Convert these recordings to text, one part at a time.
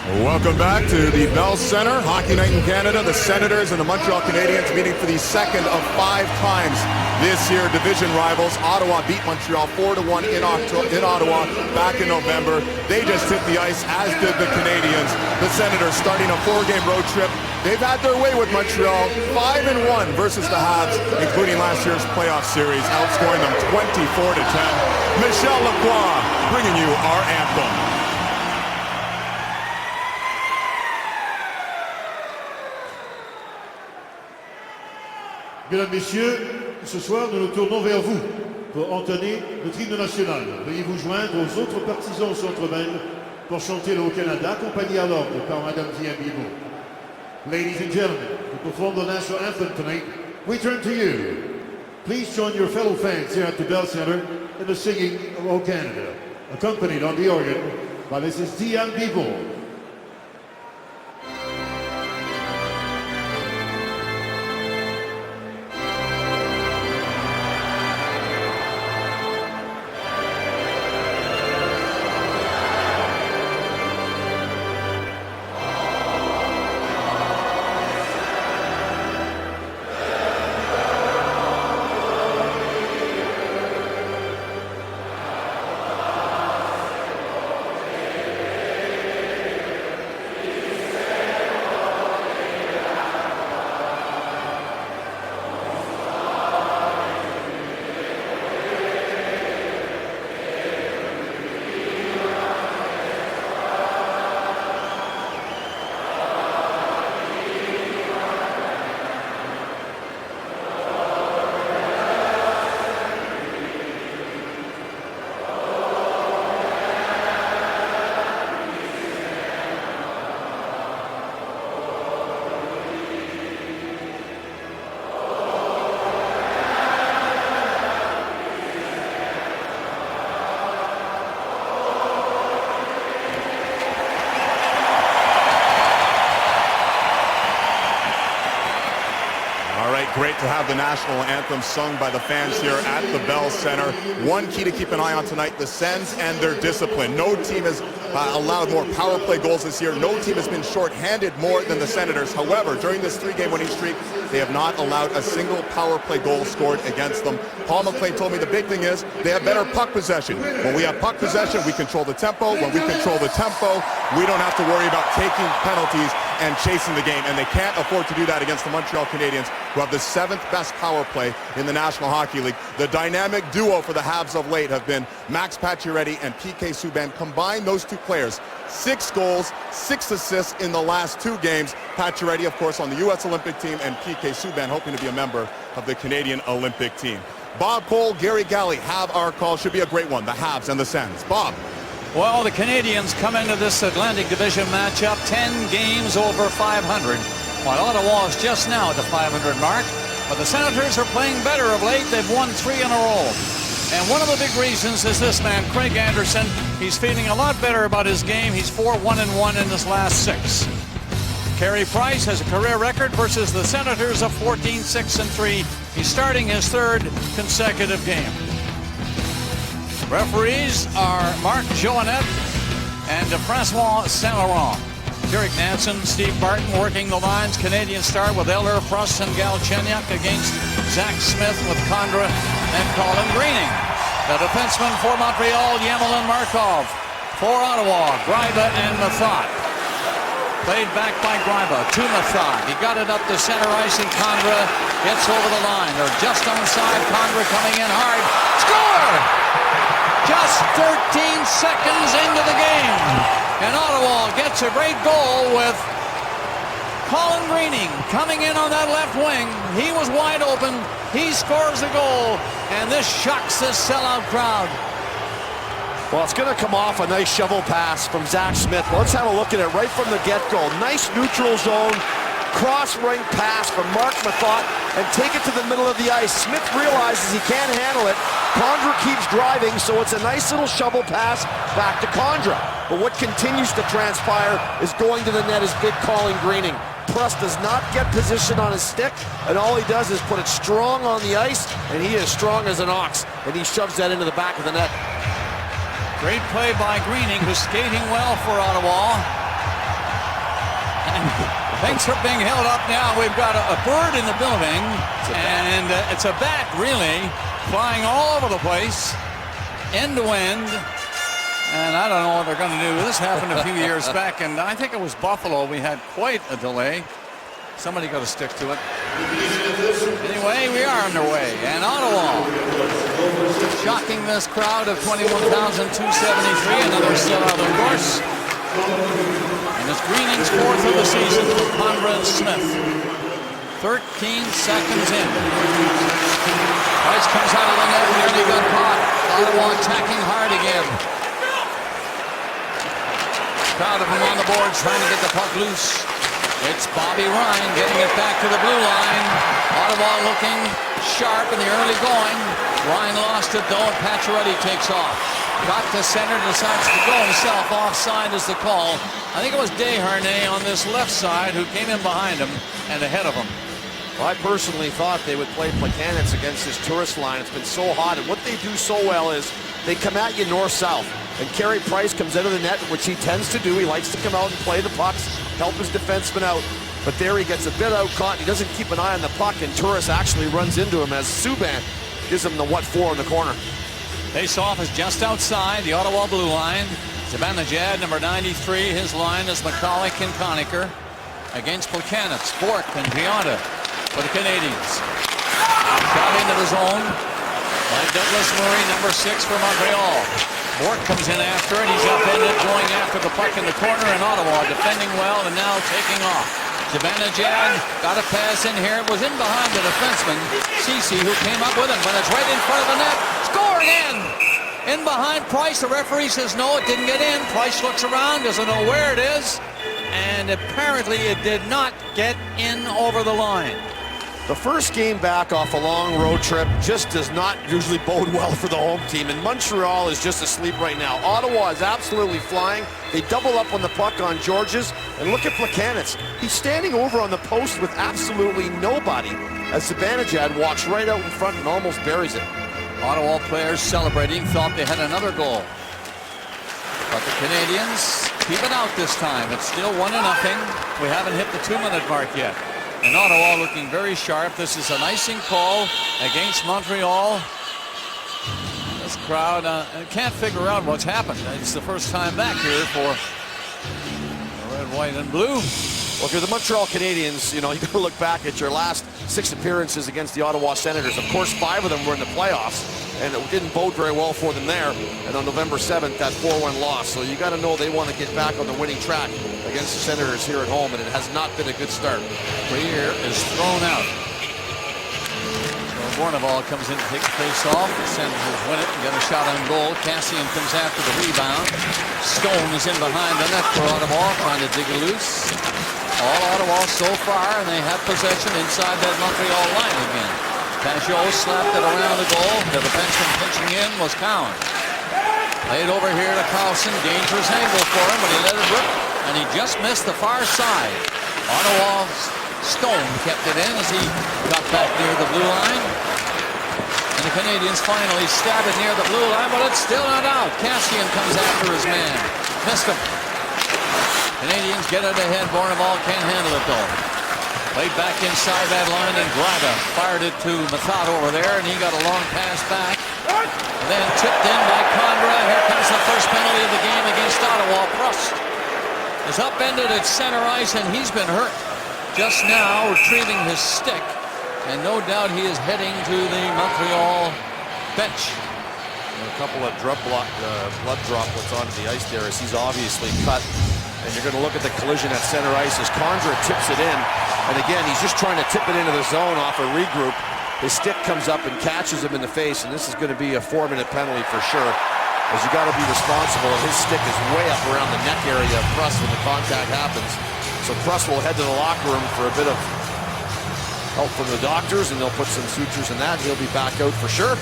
Welcome back to the Bell Centre. Hockey Night in Canada. The Senators and the Montreal Canadiens meeting for the second of 5 times this year. Division rivals. Ottawa beat Montreal 4-1 in Ottawa back in November. They just hit the ice, as did the Canadiens. The Senators starting a 4-game road trip. They've had their way with Montreal. 5-1 versus the Habs, including last year's playoff series, outscoring them 24-10. Michel Lacroix bringing you our anthem. Mesdames, Messieurs, ce soir, nous nous tournons vers vous pour entonner notre hymne national. Veuillez vous joindre aux autres partisans au Centre Bell pour chanter le Haut-Canada, accompagné à l'ordre par Madame Diane Bibeau. Ladies and gentlemen, to perform the national anthem tonight, we turn to you. Please join your fellow fans here at the Bell Centre in the singing of O Canada, accompanied on the organ by Mrs. Diane Bibeau. Great to have the national anthem sung by the fans here at the Bell Centre. One key to keep an eye on tonight, the Sens and their discipline. No team has allowed more power play goals this year. No team has been short-handed more than the Senators. However, during this 3-game winning streak, they have not allowed a single power play goal scored against them. Paul McLean told me the big thing is they have better puck possession. When we have puck possession, we control the tempo. When we control the tempo, we don't have to worry about taking penalties and chasing the game, and they can't afford to do that against the Montreal Canadiens, who have the 7th best power play in the National Hockey League. The dynamic duo for the Habs of late have been Max Pacioretty and PK Subban. Combine those two players, 6 goals, 6 assists in the last 2 games. Pacioretty, of course, on the U.S. Olympic team, and PK Subban hoping to be a member of the Canadian Olympic team. Bob Cole, Gary Galley have our call. Should be a great one, the Habs and the Sens. Bob. Well, the Canadians come into this Atlantic Division matchup 10 games over 500, while Ottawa is just now at the 500 mark. But the Senators are playing better of late. They've won 3 in a row. And one of the big reasons is this man, Craig Anderson. He's feeling a lot better about his game. He's 4-1-1 in his last 6. Carey Price has a career record versus the Senators of 14-6-3. He's starting his 3rd consecutive game. Referees are Marc Joannette and Francois Saint-Laurent. Derek Nansen, Steve Barton working the lines. Canadians start with Eller, Prost, and Galchenyuk against Zach Smith with Condra and Colin Greening. The defenseman for Montreal, Yemelin Markov. For Ottawa, Greiba and Mathot. Played back by Greiba to Mathot. He got it up to center ice, and Condra gets over the line. They're just onside. Condra coming in hard. Score! Just 13 seconds into the game. And Ottawa gets a great goal with Colin Greening coming in on that left wing. He was wide open. He scores the goal. And this shocks this sellout crowd. Well, it's going to come off a nice shovel pass from Zach Smith. Let's have a look at it right from the get-go. Nice neutral zone. Cross-ring pass from Marc Mathot and take it to the middle of the ice. Smith realizes he can't handle it. Condra keeps driving, so it's a nice little shovel pass back to Condra. But what continues to transpire is going to the net is big Colin Greening. Prust does not get position on his stick, and all he does is put it strong on the ice, and he is strong as an ox, and he shoves that into the back of the net. Great play by Greening, who's skating well for Ottawa. Things are being held up now. We've got a bird in the building, and it's a bat, really, flying all over the place, end to end. And I don't know what they're going to do. This happened a few years back, and I think it was Buffalo. We had quite a delay. Somebody got to stick to it. Anyway, we are underway. And Ottawa, shocking this crowd of 21,273. Another sellout, of course. And it's Greening's fourth of the season for Conrad Smith. 13 seconds in. Price comes out of the net, nearly got caught. Ottawa attacking hard again. Crowd of them on the board trying to get the puck loose. It's Bobby Ryan getting it back to the blue line. Ottawa looking sharp in the early going. Ryan lost it though, and Pacioretty takes off. Got to center, decides to go himself. Offside is the call. I think it was Desharnais on this left side who came in behind him and ahead of him. Well, I personally thought they would play Plekanec against this tourist line. It's been so hot, and what they do so well is they come at you north-south. And Carey Price comes out of the net, which he tends to do. He likes to come out and play the pucks, help his defenseman out. But there he gets a bit out caught. He doesn't keep an eye on the puck, and Turris actually runs into him as Subban gives him the what-for in the corner. Face-off is just outside the Ottawa blue line. Zibanejad, number 93. His line is McCulloch and Conacher against Plekanec, Bourque, and Gianta for the Canadiens. Shot into the zone by Douglas Murray, number 6 for Montreal. Bourque comes in after it. He's upended, going after the puck in the corner, and Ottawa defending well and now taking off. Zibanejad got a pass in here. It was in behind the defenseman, Ceci, who came up with him, but it's right in front of the net. Score again! In behind Price. The referee says no, it didn't get in. Price looks around, doesn't know where it is, and apparently it did not get in over the line. The first game back off a long road trip just does not usually bode well for the home team, and Montreal is just asleep right now. Ottawa is absolutely flying. They double up on the puck on Georges, and look at Plekanec. He's standing over on the post with absolutely nobody as Zibanejad walks right out in front and almost buries it. Ottawa players celebrating, thought they had another goal. But the Canadiens keep it out this time. It's still 1-0. We haven't hit the 2-minute mark yet. And Ottawa looking very sharp. This is an icing call against Montreal. This crowd can't figure out what's happened. It's the first time back here for red, white, and blue. Well, if you're the Montreal Canadiens, you know, you got to look back at your last 6 appearances against the Ottawa Senators. Of course, 5 of them were in the playoffs, and it didn't bode very well for them there. And on November 7th, that 4-1 loss. So you got to know they want to get back on the winning track against the Senators here at home, and it has not been a good start. Briere is thrown out. So Bourneval comes in to take the face-off. The Senators win it and get a shot on goal. Cassian comes after the rebound. Stone is in behind the net for Ottawa, trying to dig it loose. All Ottawa so far, and they have possession inside that Montreal line again. Pajot slapped it around the goal. The defenseman pinching in was Cowan. Played over here to Carlson. Dangerous angle for him, but he let it rip, and he just missed the far side. Ottawa's Stone kept it in as he got back near the blue line. And the Canadiens finally stab it near the blue line, but it's still not out. Cassian comes after his man. Missed him. Canadiens get it ahead. Bourneval can't handle it though. Played back inside that line, and Braga fired it to Mathot over there, and he got a long pass back. And then tipped in by Condra. Here comes the first penalty of the game against Ottawa. Prost is upended at center ice, and he's been hurt just now, retrieving his stick. And no doubt he is heading to the Montreal bench. And a couple of blood droplets onto the ice there as he's obviously cut. And you're going to look at the collision at center ice as Condra tips it in. And again, he's just trying to tip it into the zone off a regroup. His stick comes up and catches him in the face, and this is going to be a 4-minute penalty for sure, as you got to be responsible. His stick is way up around the neck area of Pruss when the contact happens. So Pruss will head to the locker room for a bit of help from the doctors, and they'll put some sutures in that. He'll be back out for sure.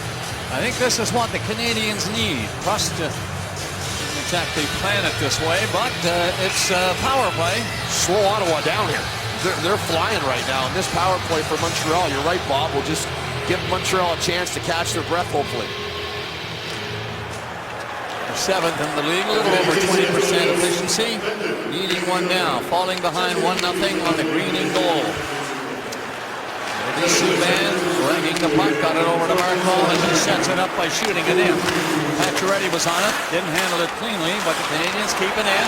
I think this is what the Canadiens need. Pruss to exactly plan it this way, but it's power play. Slow Ottawa down here. They're flying right now, and this power play for Montreal, you're right, Bob, will just give Montreal a chance to catch their breath, hopefully. 7th in the league, a little over 20% efficiency. Needing one now, falling behind 1-0 on the green and gold. Subban bringing the puck, got it over to Markov, and he sets it up by shooting it in. Pacioretty was on it, didn't handle it cleanly, but the Canadians keep it in.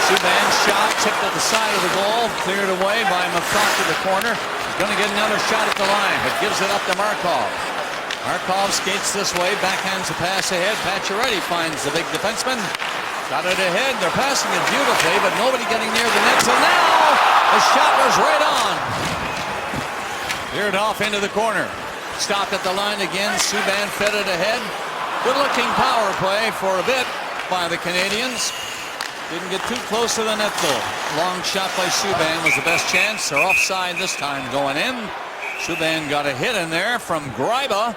Subban's shot tipped at the side of the goal, cleared away by Mafat to the corner. He's going to get another shot at the line, but gives it up to Markov. Markov skates this way, backhands the pass ahead. Pacioretty finds the big defenseman. Got it ahead, they're passing it beautifully, but nobody getting near the net. So now the shot was right on. Veered off into the corner. Stopped at the line again. Subban fed it ahead. Good-looking power play for a bit by the Canadians. Didn't get too close to the net though. Long shot by Subban was the best chance. They're offside this time going in. Subban got a hit in there from Greiba.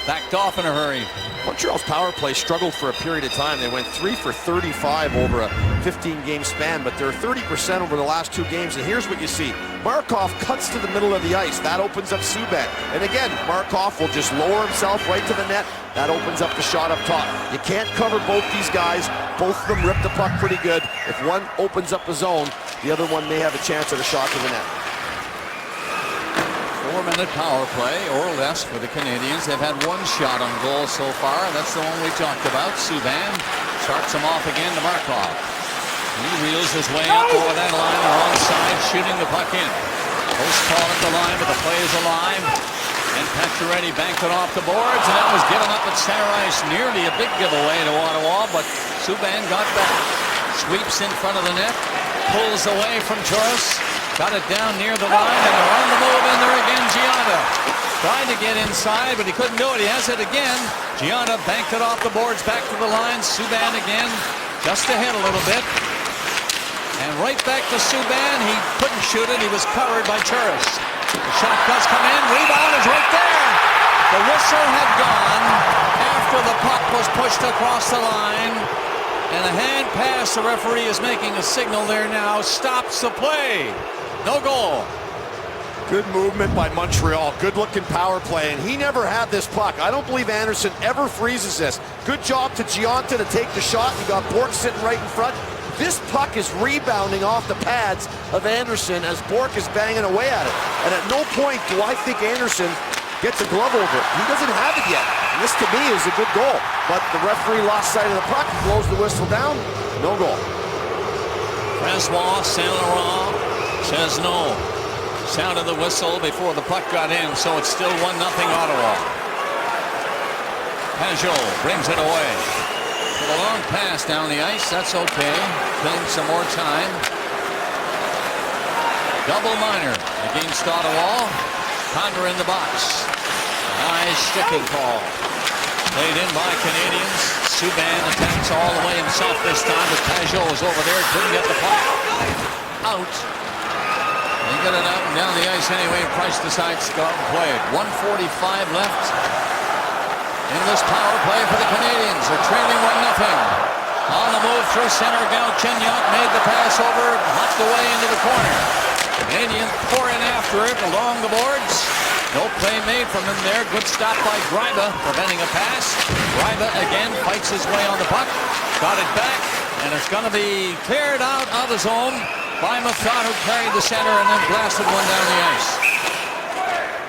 Backed off in a hurry. Montreal's power play struggled for a period of time. They went 3 for 35 over a 15-game span, but they're 30% over the last 2 games. And here's what you see. Markov cuts to the middle of the ice. That opens up Subban. And again, Markov will just lower himself right to the net. That opens up the shot up top. You can't cover both these guys. Both of them rip the puck pretty good. If one opens up the zone, the other one may have a chance at a shot to the net. 4-minute power play or less for the Canadians. They've had 1 shot on goal so far. That's the one we talked about. Subban starts him off again to Markov. He reels his way up over that line, wrong side, shooting the puck in. Post call at the line, but the play is alive. And Pacioretty banked it off the boards, and that was given up at center ice. Nearly a big giveaway to Ottawa, but Subban got back. Sweeps in front of the net, pulls away from Chorus. Got it down near the line, and they're on the move in there again. Gianna tried to get inside, but he couldn't do it. He has it again. Gianna banked it off the boards, back to the line. Subban again, just ahead a little bit. And right back to Subban. He couldn't shoot it. He was covered by Churris. The shot does come in. Rebound is right there. The whistle had gone after the puck was pushed across the line. And a hand pass. The referee is making a signal there now. Stops the play. No goal. Good movement by Montreal. Good-looking power play, and he never had this puck. I don't believe Anderson ever freezes this. Good job to Gionta to take the shot. You got Bourque sitting right in front. This puck is rebounding off the pads of Anderson as Bourque is banging away at it. And at no point do I think Anderson gets a glove over it. He doesn't have it yet. And this, to me, is a good goal. But the referee lost sight of the puck, blows the whistle down. No goal. Francois Saint-Laurent says no. Sound of the whistle before the puck got in, so it's still 1-0 Ottawa. Pajot brings it away. With a long pass down the ice, that's okay. Killing some more time. Double minor against Ottawa. Condor in the box. Nice sticking call. Played in by Canadians. Subban attacks all the way himself this time, but Pajot is over there, couldn't get the puck. Out. He got it out and down the ice anyway. Price decides to go out and play it. 1:45 left in this power play for the Canadians. They're trailing 1-0. On the move through center, Galchenyuk made the pass over, knocked away into the corner. Canadians pour in after it along the boards. No play made from him there. Good stop by Greiba, preventing a pass. Greiba again fights his way on the puck. Got it back, and it's going to be cleared out of the zone by Mafat, who carried the center and then blasted one down the ice.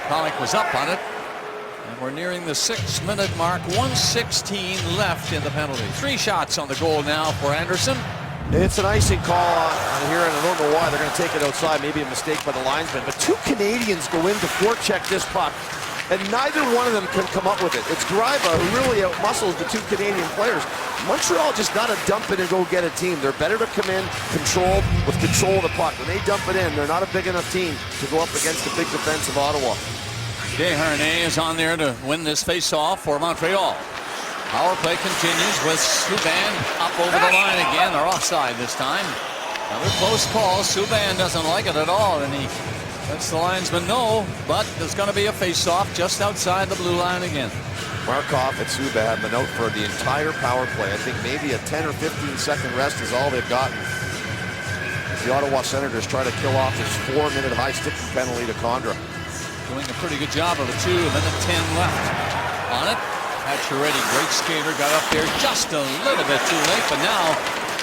Pollock was up on it. And we're nearing the 6-minute mark. 1:16 left in the penalty. 3 shots on the goal now for Anderson. It's an icing call on here, and I don't know why they're going to take it outside. Maybe a mistake by the linesman. But 2 Canadians go in to forecheck this puck, and neither one of them can come up with it. It's Greiba who really outmuscles the 2 Canadian players. Montreal just got to dump it and go get a team. They're better to come in with control of the puck. When they dump it in, they're not a big enough team to go up against the big defense of Ottawa. Desharnais is on there to win this face-off for Montreal. Power play continues with Subban up over the line again. They're offside this time. Another close call. Subban doesn't like it at all, and he lets the linesman know, but there's going to be a face-off just outside the blue line again. Markov and Subban have been out for the entire power play. I think maybe a 10 or 15-second rest is all they've gotten. As the Ottawa Senators try to kill off this 4-minute high-sticking penalty to Condra. Doing a pretty good job of it, too. 1:10 left on it. Pacioretty, great skater, got up there just a little bit too late, but now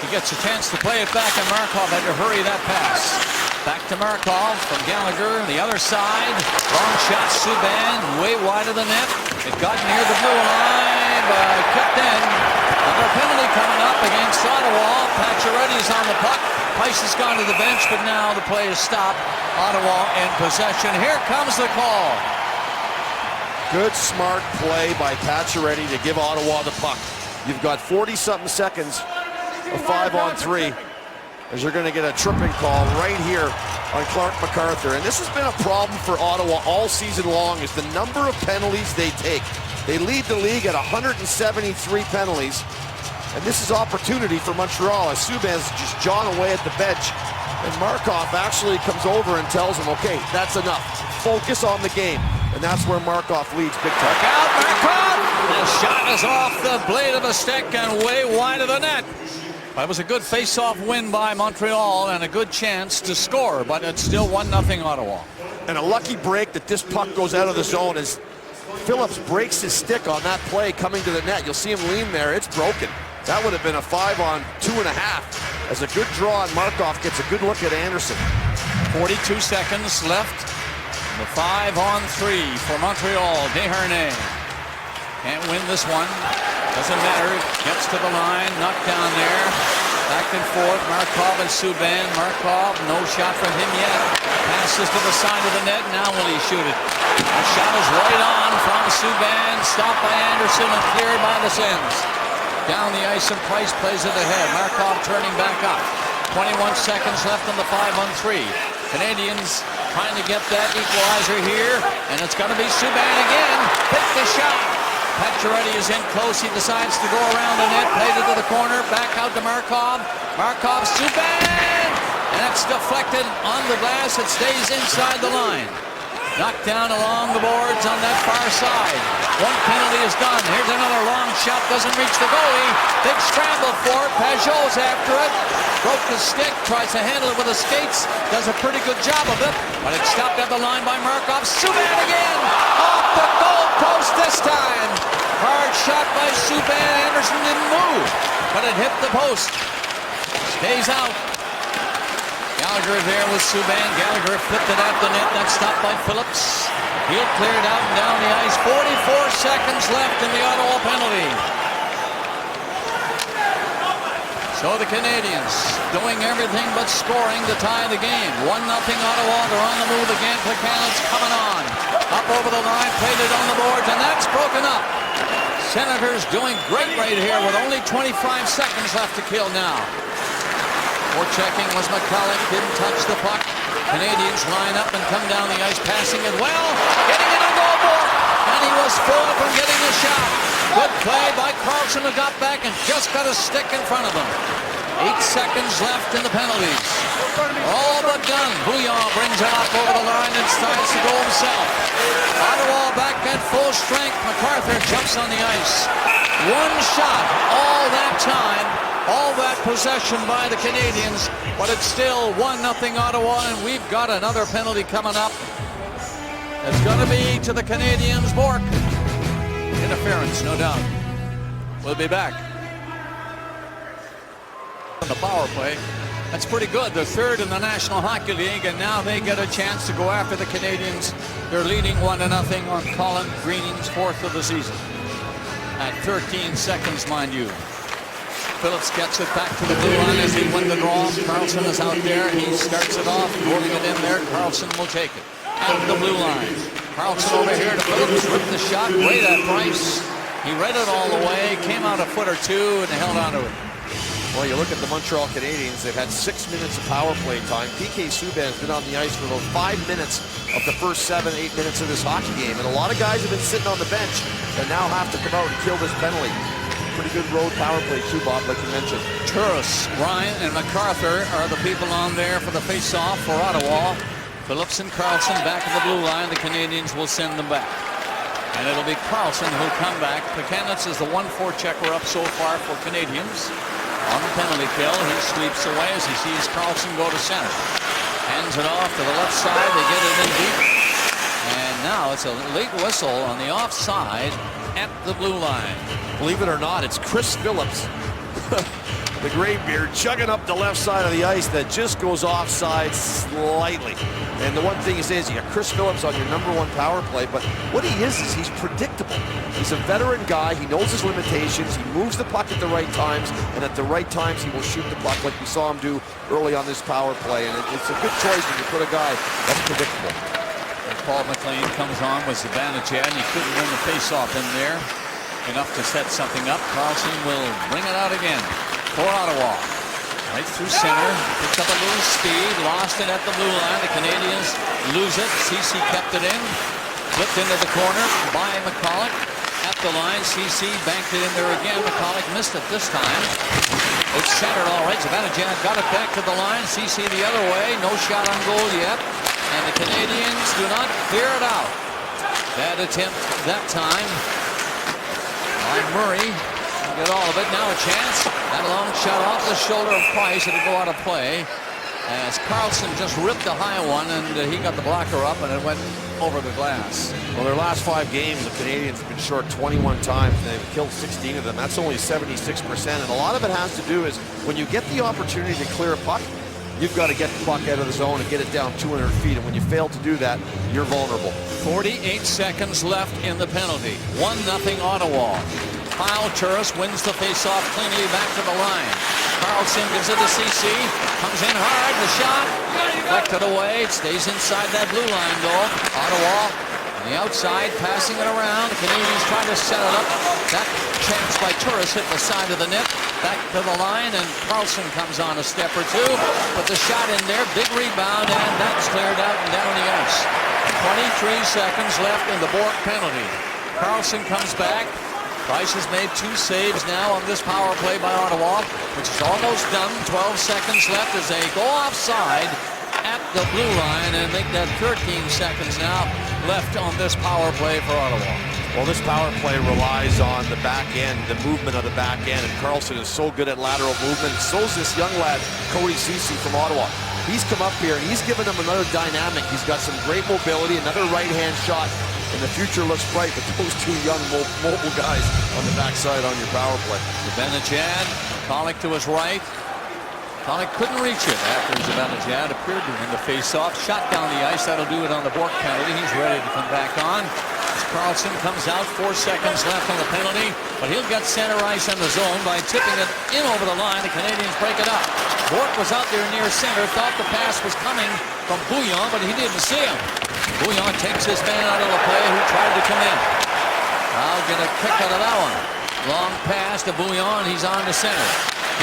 he gets a chance to play it back, and Markov had to hurry that pass. Back to Markov from Gallagher, the other side. Long shot, Subban, way wide of the net. It got near the blue line, but kept in. Another penalty coming up against Ottawa. Pacioretty's on the puck. Price has gone to the bench, but now the play is stopped. Ottawa in possession. Here comes the call. Good, smart play by Pacioretty to give Ottawa the puck. You've got 40-something seconds of 5-on-3. As you're going to get a tripping call right here on Clark MacArthur. And this has been a problem for Ottawa all season long, is the number of penalties they take. They lead the league at 173 penalties. And this is opportunity for Montreal as Subban's just jawing away at the bench. And Markov actually comes over and tells him, okay, that's enough. Focus on the game. And that's where Markov leads big time. Look out, Markov! The shot is off the blade of a stick and way wide of the net. That was a good face-off win by Montreal and a good chance to score, but it's still 1-0 Ottawa. And a lucky break that this puck goes out of the zone as Phillips breaks his stick on that play coming to the net. You'll see him lean there. It's broken. That would have been a 5-on-2.5 as a good draw, and Markov gets a good look at Anderson. 42 seconds left. The 5-on-3 for Montreal. Desharnais can't win this one. Doesn't matter. Gets to the line. Knocked down there. Back and forth. Markov and Subban. Markov, no shot from him yet. Passes to the side of the net. Now will he shoot it? The shot is right on from Subban. Stopped by Anderson and cleared by the Sens. Down the ice and Price plays it ahead. Markov turning back up. 21 seconds left on the 5-on-3. Canadians trying to get that equalizer here. And it's going to be Subban again. Hit the shot. Pacioretty is in close. He decides to go around the net, played it to the corner, back out to Markov. Markov, Subban! And it's deflected on the glass. It stays inside the line. Knocked down along the boards on that far side. One penalty is done. Here's another long shot. Doesn't reach the goalie. Big scramble for it. Pajot's after it. Broke the stick. Tries to handle it with the skates. Does a pretty good job of it. But it's stopped at the line by Markov. Subban again. Off the goal post this time. Hard shot by Subban. Anderson didn't move. But it hit the post. Stays out. Gallagher there with Subban. Gallagher flipped it at the net. That's stopped by Phillips. He'll clear it out and down the ice. 44 seconds left in the Ottawa penalty. So the Canadians doing everything but scoring to tie the game. 1-0 Ottawa. They're on the move again. Plekanec's coming on. Up over the line. Played it on the boards. And that's broken up. Senators doing great right here with only 25 seconds left to kill now. Forechecking was McCulloch, didn't touch the puck. Canadians line up and come down the ice, passing it well, getting it on goal board, and he was full from getting the shot. Good play by Carlson, who got back and just got a stick in front of him. 8 seconds left in the penalties. All but done. Bouillon brings it up over the line and decides to go himself. Ottawa back at full strength. MacArthur jumps on the ice. One shot all that time. All that possession by the Canadians, but it's still 1-0 Ottawa, and we've got another penalty coming up. It's going to be to the Canadians. Bourque. Interference, no doubt. We'll be back. On the power play. That's pretty good. They're third in the National Hockey League, and now they get a chance to go after the Canadians. They're leading 1-0 on Colin Greening's 4th of the season. At 13 seconds, mind you. Phillips gets it back to the blue line as he wins the draw. Carlson is out there. He starts it off, rolling it in there. Carlson will take it. At the blue line. Carlson over here to Phillips with the shot. Way that Price. He read it all the way, came out a foot or two, and held on to it. Well, you look at the Montreal Canadiens, they've had 6 minutes of power play time. PK Subban has been on the ice for about 5 minutes of the first 7-8 minutes of this hockey game. And a lot of guys have been sitting on the bench that now have to come out and kill this penalty. Pretty good road power play too, Bob, like you mentioned. Turris, Ryan, and MacArthur are the people on there for the face-off for Ottawa. Phillips and Carlson back in the blue line. The Canadians will send them back. And it'll be Carlson who'll come back. Plekanec is the 1-4 checker up so far for Canadians. On the penalty kill, he sweeps away as he sees Carlson go to center. Hands it off to the left side. They get it in deep. And now it's a late whistle on the offside. at the blue line. Believe it or not, it's Chris Phillips, the graybeard, chugging up the left side of the ice that just goes offside slightly. And the one thing he says, you got Chris Phillips on your #1 power play, but what he is he's predictable. He's a veteran guy. He knows his limitations. He moves the puck at the right times, and at the right times he will shoot the puck like we saw him do early on this power play. And it's a good choice when you put a guy that's predictable. And Paul McLean comes on with Zibanejad, and he couldn't win the faceoff in there enough to set something up. Carlson will bring it out again for Ottawa. Right through center, picked up a little speed, lost it at the blue line. The Canadians lose it. Ceci kept it in, flipped into the corner by McCulloch. At the line, Ceci banked it in there again. McCulloch missed it this time. It's centered all right. Zibanejad got it back to the line. Ceci the other way. No shot on goal yet. And the Canadians do not clear it out. Bad attempt that time by Murray. Get all of it. Now a chance. That long shot off the shoulder of Price. It'll go out of play as Carlson just ripped a high one, and he got the blocker up, and it went over the glass. Well, their last 5 games, the Canadians have been short 21 times, and they've killed 16 of them. That's only 76%, and a lot of it has to do is when you get the opportunity to clear a puck, you've got to get the puck out of the zone and get it down 200 feet, and when you fail to do that, you're vulnerable. 48 seconds left in the penalty. 1-0 Ottawa. Kyle Turris wins the faceoff cleanly back to the line. Carlson gives it to Ceci. Comes in hard. The shot deflected away. It stays inside that blue line though. Ottawa on the outside passing it around. The Canadians trying to set it up. That chance by Turris hit the side of the net. Back to the line, and Carlson comes on a step or two. Put the shot in there. Big rebound, and that's cleared out and down the ice. 23 seconds left in the Bourque penalty. Carlson comes back. Price has made 2 saves now on this power play by Ottawa, which is almost done. 12 seconds left as they go offside at the blue line and make that 13 seconds now left on this power play for Ottawa. Well, this power play relies on the back end, the movement of the back end, and Carlson is so good at lateral movement. So is this young lad, Cody Ceci from Ottawa. He's come up here and he's given them another dynamic. He's got some great mobility, another right-hand shot. And the future looks bright with those 2 young mobile guys on the backside on your power play. Zibanejad, Pollock to his right. Pollock couldn't reach it after Zibanejad appeared to win the face-off. Shot down the ice. That'll do it on the Bourque penalty. He's ready to come back on. As Carlson comes out, 4 seconds left on the penalty, but he'll get center ice on the zone by tipping it in over the line. The Canadians break it up. Bourque was out there near center, thought the pass was coming from Bouillon, but he didn't see him. Bouillon takes his man out of the play who tried to come in. I'll get a kick out of that one. Long pass to Bouillon. He's on to center.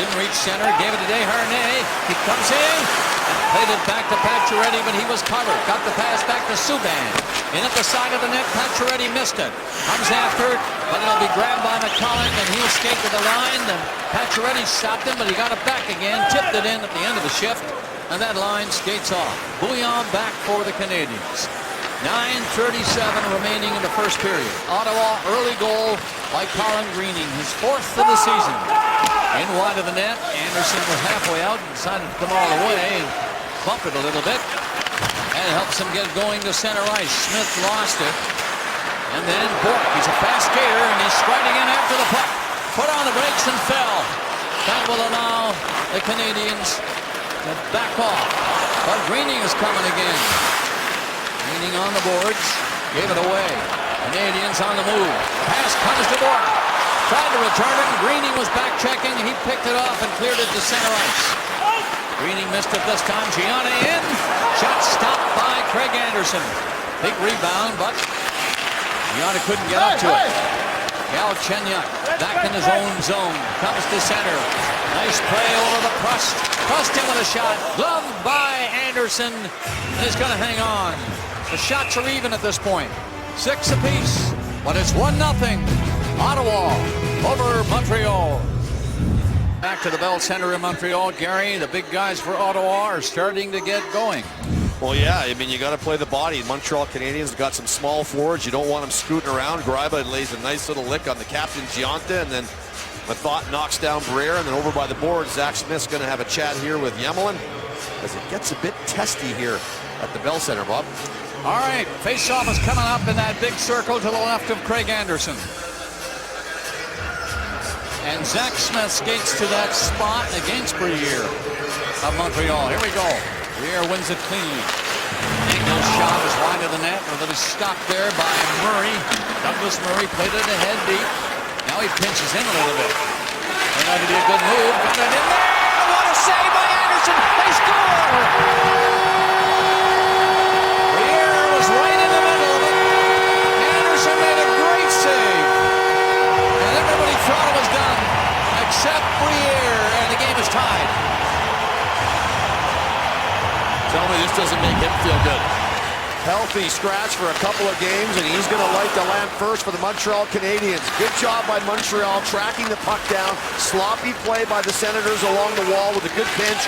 Didn't reach center. Gave it to Desharnais. He comes in and played it back to Pacioretty, but he was covered. Got the pass back to Subban. In at the side of the net. Pacioretty missed it. Comes after it, but it'll be grabbed by McCulloch, and he'll skate to the line. Then Pacioretty stopped him, but he got it back again. Tipped it in at the end of the shift. And that line skates off. Bouillon back for the Canadians. 9:37 remaining in the first period. Ottawa early goal by Colin Greening, his 4th of the season. In wide of the net, Anderson was halfway out and decided to come all the way and bump it a little bit. And it helps him get going to center ice. Smith lost it. And then Bourque, he's a fast skater and he's striding in after the puck. Put on the brakes and fell. That will allow the Canadians to back off. But Greening is coming again. Greening on the boards. Gave it away. Canadians on the move. Pass comes to Bourque. Tried to return it, and Greening was back checking, and he picked it off and cleared it to center ice. Greening missed it this time. Gianna in. Shot stopped by Craig Anderson. Big rebound, but Gianna couldn't get up to it. Galchenyuk back in his own zone. Comes to center. Nice play over the crust. Crust in with a shot. Gloved by Anderson. And he's going to hang on. The shots are even at this point. 6 apiece. But it's 1-0. Ottawa over Montreal. Back to the Bell Center in Montreal. Gary, the big guys for Ottawa are starting to get going. Well, yeah, I mean, you got to play the body. Montreal Canadiens got some small forwards. You don't want them scooting around. Greiba lays a nice little lick on the captain, Gianta, and then Mathot knocks down Briere, and then over by the board, Zach Smith's going to have a chat here with Yemelin as it gets a bit testy here at the Bell Center, Bob. All right, face-off is coming up in that big circle to the left of Craig Anderson. And Zach Smith skates to that spot against Briere of Montreal. Here we go. Briere wins it clean. Angle shot is wide of the net, but it was stopped there by Murray. Douglas Murray played it ahead deep. Now he pinches in a little bit. Turned out to be a good move. Got it in there. What a save by Anderson. They score! Briere was right in the middle of it. Anderson made a great save. And everybody thought it was done, except Briere, and the game is tied. Tell me this doesn't make him feel good. Healthy scratch for a couple of games, and he's going to light the lamp first for the Montreal Canadiens. Good job by Montreal tracking the puck down. Sloppy play by the Senators along the wall with a good pinch,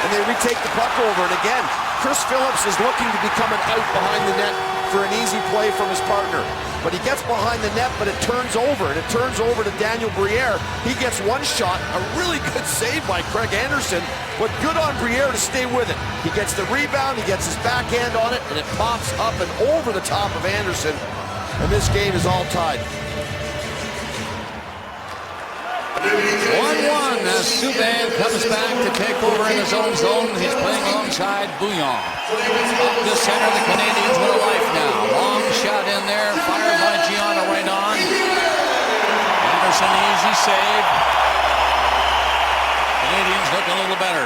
and they retake the puck over. And again, Chris Phillips is looking to become an out behind the net for an easy play from his partner. But he gets behind the net, but it turns over, and it turns over to Daniel Briere. He gets one shot, a really good save by Craig Anderson, but good on Briere to stay with it. He gets the rebound, he gets his backhand on it, and it pops up and over the top of Anderson, and this game is all tied. 1-1 as Subban comes back to take over in his own zone. He's playing alongside Bouillon. Up the center, the Canadiens with a life now. Long shot in there, fired by Gianna right on. Anderson, easy save. Canadiens look a little better.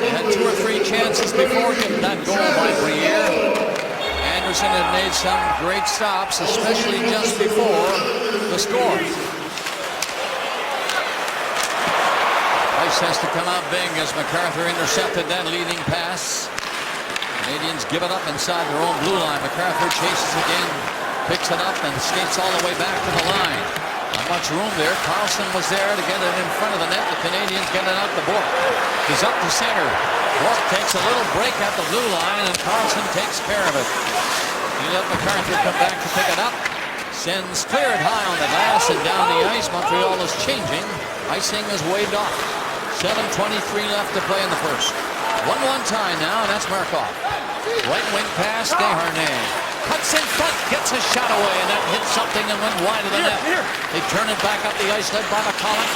They had 2 or 3 chances before getting that goal by Briere. Anderson had made some great stops, especially just before the score. Has to come out big as MacArthur intercepted that leading pass. Canadiens give it up inside their own blue line. MacArthur chases again, picks it up, and skates all the way back to the line. Not much room there. Carlson was there to get it in front of the net. The Canadiens get it out the board. He's up to center. Bourque takes a little break at the blue line, and Carlson takes care of it. He let MacArthur come back to pick it up. Sends cleared high on the glass and down the ice. Montreal is changing. Icing is waved off. 7:23 left to play in the first. 1-1 tie now, and that's Markov. Right wing pass, Desharnais. Cuts in front, gets a shot away, and that hit something and went wide of the net. They turn it back up the ice, led by McCulloch.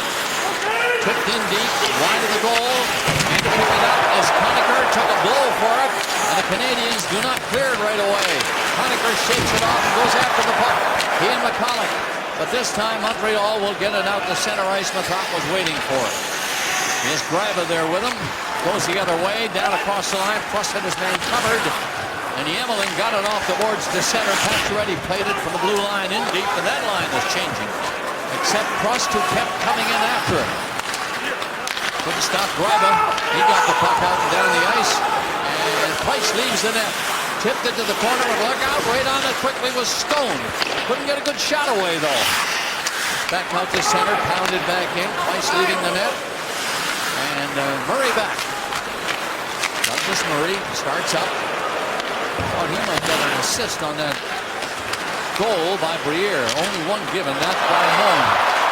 Tipped in deep, wide of the goal. And to pick it up as Conacher took a blow for it, and the Canadiens do not clear it right away. Conacher shakes it off and goes after the puck. He and McCulloch. But this time Montreal will get it out to center ice. Mathot was waiting for it. Here's Greiva there with him. Goes the other way, down across the line. Prust had his man covered. And Emelin got it off the boards to center. Pacioretty played it from the blue line in deep, and that line was changing. Except Prust, who kept coming in after it. Couldn't stop Greiva. He got the puck out and down the ice. And Price leaves the net. Tipped it to the corner, and look out, right on it quickly was Stone. Couldn't get a good shot away, though. Back out to center, pounded back in. Price leaving the net. And Murray back. Douglas Murray starts up. Thought he might get an assist on that goal by Briere. Only one given, that by Moen.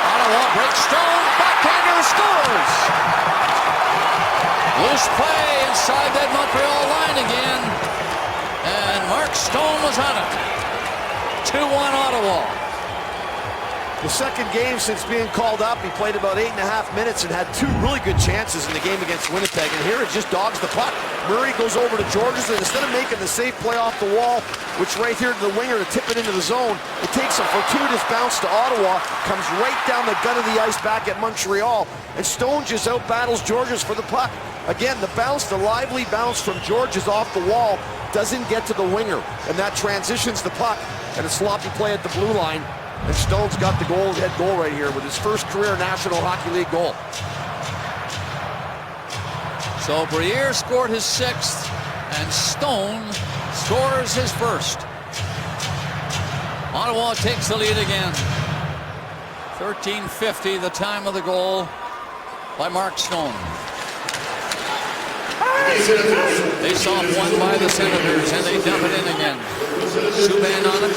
Ottawa breaks Stone. Backhander scores. Loose play inside that Montreal line again. And Mark Stone was on it. 2-1 Ottawa. The second game since being called up, he played about 8.5 minutes and had 2 really good chances in the game against Winnipeg. And here it just dogs the puck. Murray goes over to Georges, and instead of making the safe play off the wall, which right here to the winger to tip it into the zone, it takes a fortuitous bounce to Ottawa, comes right down the gut of the ice back at Montreal, and Stone just out battles Georges for the puck. Again, the bounce, the lively bounce from Georges off the wall doesn't get to the winger, and that transitions the puck, and a sloppy play at the blue line. And Stone's got the head goal right here with his first career National Hockey League goal. So Briere scored his 6th, and Stone scores his 1st. Ottawa takes the lead again. 13:50, the time of the goal by Mark Stone. Face-off won by the Senators, and they dump it in again. Subban on it,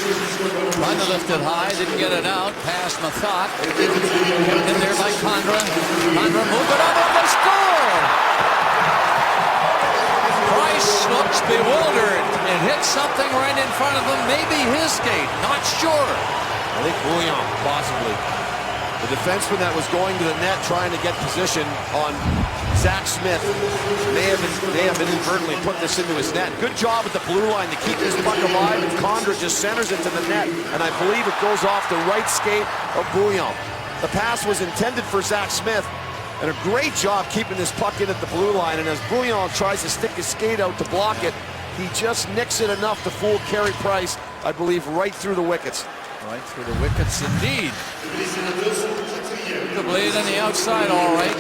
trying to lift it high, didn't get it out, past Mathot. Kept in there by Condra. Condra moved it up, and they score! Price looks bewildered. It hit something right in front of him, maybe his skate, not sure. I think Bouillon, possibly. The defenseman that was going to the net trying to get position on Zach Smith may have inadvertently put this into his net. Good job at the blue line to keep this puck alive, and Condra just centers it to the net, and I believe it goes off the right skate of Bouillon. The pass was intended for Zach Smith, and a great job keeping this puck in at the blue line, and as Bouillon tries to stick his skate out to block it, he just nicks it enough to fool Carey Price, I believe, right through the wickets. Right through the wickets, indeed. The blade on the outside, all right.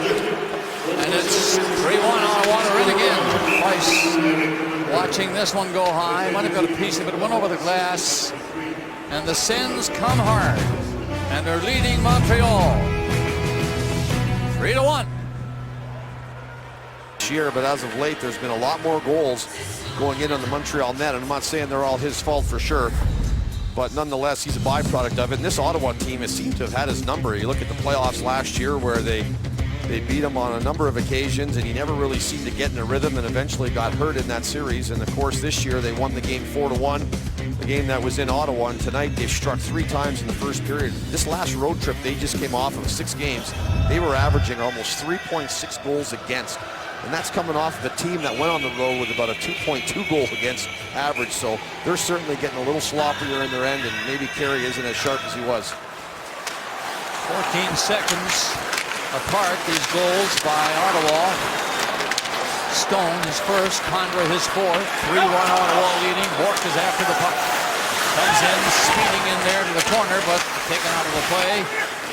And it's 3-1 Ottawa to in again. Price watching this one go high. Might have got a piece of it. Went over the glass. And the Sens come hard. And they're leading Montreal 3-1. This year, but as of late, there's been a lot more goals going in on the Montreal net. And I'm not saying they're all his fault for sure, but nonetheless, he's a byproduct of it. And this Ottawa team has seemed to have had his number. You look at the playoffs last year where they beat him on a number of occasions, and he never really seemed to get in a rhythm and eventually got hurt in that series. And of course, this year they won the game 4-1, the game that was in Ottawa. And tonight they've struck 3 times in the first period. This last road trip they just came off of 6 games. They were averaging almost 3.6 goals against. And that's coming off of a team that went on the road with about a 2.2 goal against average. So they're certainly getting a little sloppier in their end, and maybe Carey isn't as sharp as he was. 14 seconds apart, these goals by Ottawa. Stone his first, Condra his fourth. 3-1 Ottawa leading. Bourque is after the puck. Comes in, speeding in there to the corner, but taken out of the play.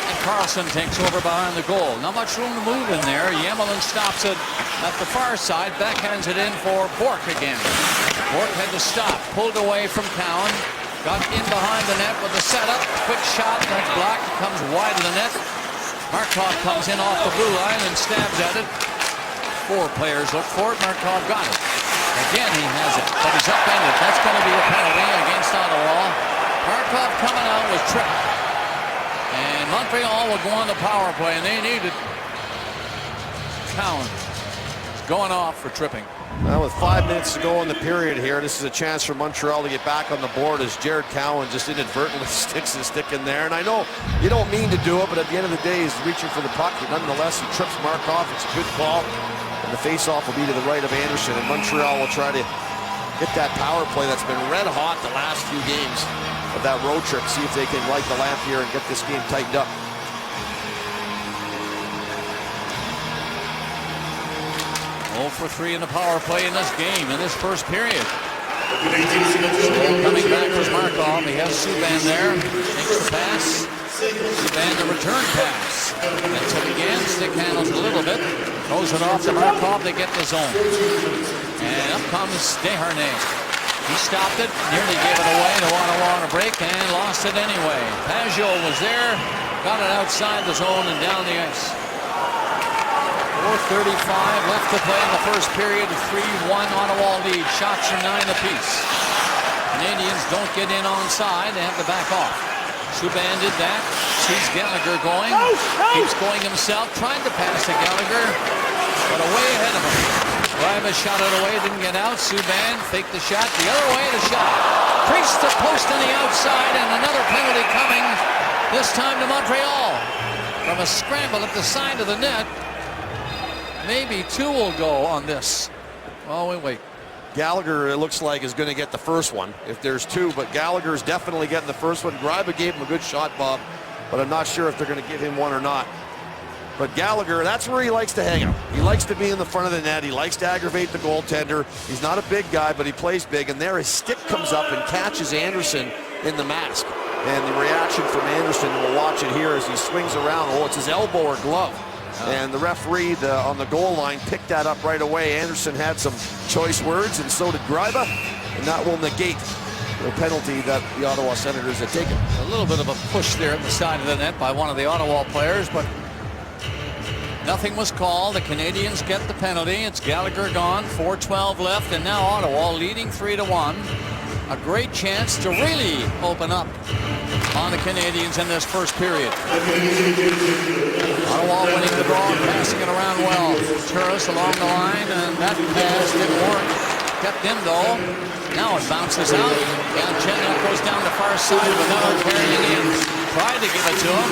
And Carlson takes over behind the goal. Not much room to move in there. Yemelin stops it at the far side. Backhands it in for Bourque again. Bourque had to stop. Pulled away from Cowan. Got in behind the net with a setup. Quick shot. That's blocked. Comes wide of the net. Markov comes in off the blue line and stabs at it. 4 players look for it. Markov got it. Again, he has it, but he's upended. That's going to be a penalty against Ottawa. Markov coming out with tripped. And Montreal will go on the power play, and they need it. Cowan is going off for tripping. Well, with 5 minutes to go in the period here, this is a chance for Montreal to get back on the board as Jared Cowan just inadvertently sticks his stick in there. And I know you don't mean to do it, but at the end of the day, he's reaching for the puck. But nonetheless, he trips Markov. It's a good call. And the faceoff will be to the right of Anderson. And Montreal will try to get that power play that's been red hot the last few games of that road trip. See if they can light the lamp here and get this game tightened up. For 3 in the power play in this game, in this first period. Coming back was Markov. He has Subban there. Takes the pass. Subban the return pass. Gets it again. Stick handles a little bit. Throws it off to Markov. They get the zone. And up comes Desharnais. He stopped it. Nearly gave it away to Ottawa on a break and lost it anyway. Pajot was there. Got it outside the zone and down the ice. 4:35 left to play in the first period. 3-1 Ottawa lead. Shots are 9 apiece. Canadians don't get in onside. They have to back off. Subban did that. Sees Gallagher going. Keeps going himself. Tried to pass to Gallagher, but away ahead of him. Greiba shot it away. Didn't get out. Subban faked the shot. The other way, the shot. Creased the post on the outside, and another penalty coming. This time to Montreal. From a scramble at the side of the net. Maybe 2 will go on this. Oh, wait. Gallagher, it looks like, is going to get the first one if there's 2, but Gallagher's definitely getting the first one. Greiba gave him a good shot, Bob, but I'm not sure if they're going to give him one or not. But Gallagher, that's where he likes to hang out. He likes to be in the front of the net. He likes to aggravate the goaltender. He's not a big guy, but he plays big, and there his stick comes up and catches Anderson in the mask. And the reaction from Anderson, we'll watch it here as he swings around. Oh, it's his elbow or glove. And the referee on the goal line picked that up right away. Anderson had some choice words, and so did Greiba, and that will negate the penalty that the Ottawa Senators had taken. A little bit of a push there at the side of the net by one of the Ottawa players, but nothing was called. The Canadians get the penalty. It's Gallagher gone. 4:12 left, and now Ottawa leading 3-1. A great chance to really open up on the Canadians in this first period. Ottawa winning the draw, passing it around well. Turris along the line, and that pass didn't work. Kept him though. Now it bounces out. Galchenyuk goes down the far side, but now carrying in. tried to give it to him.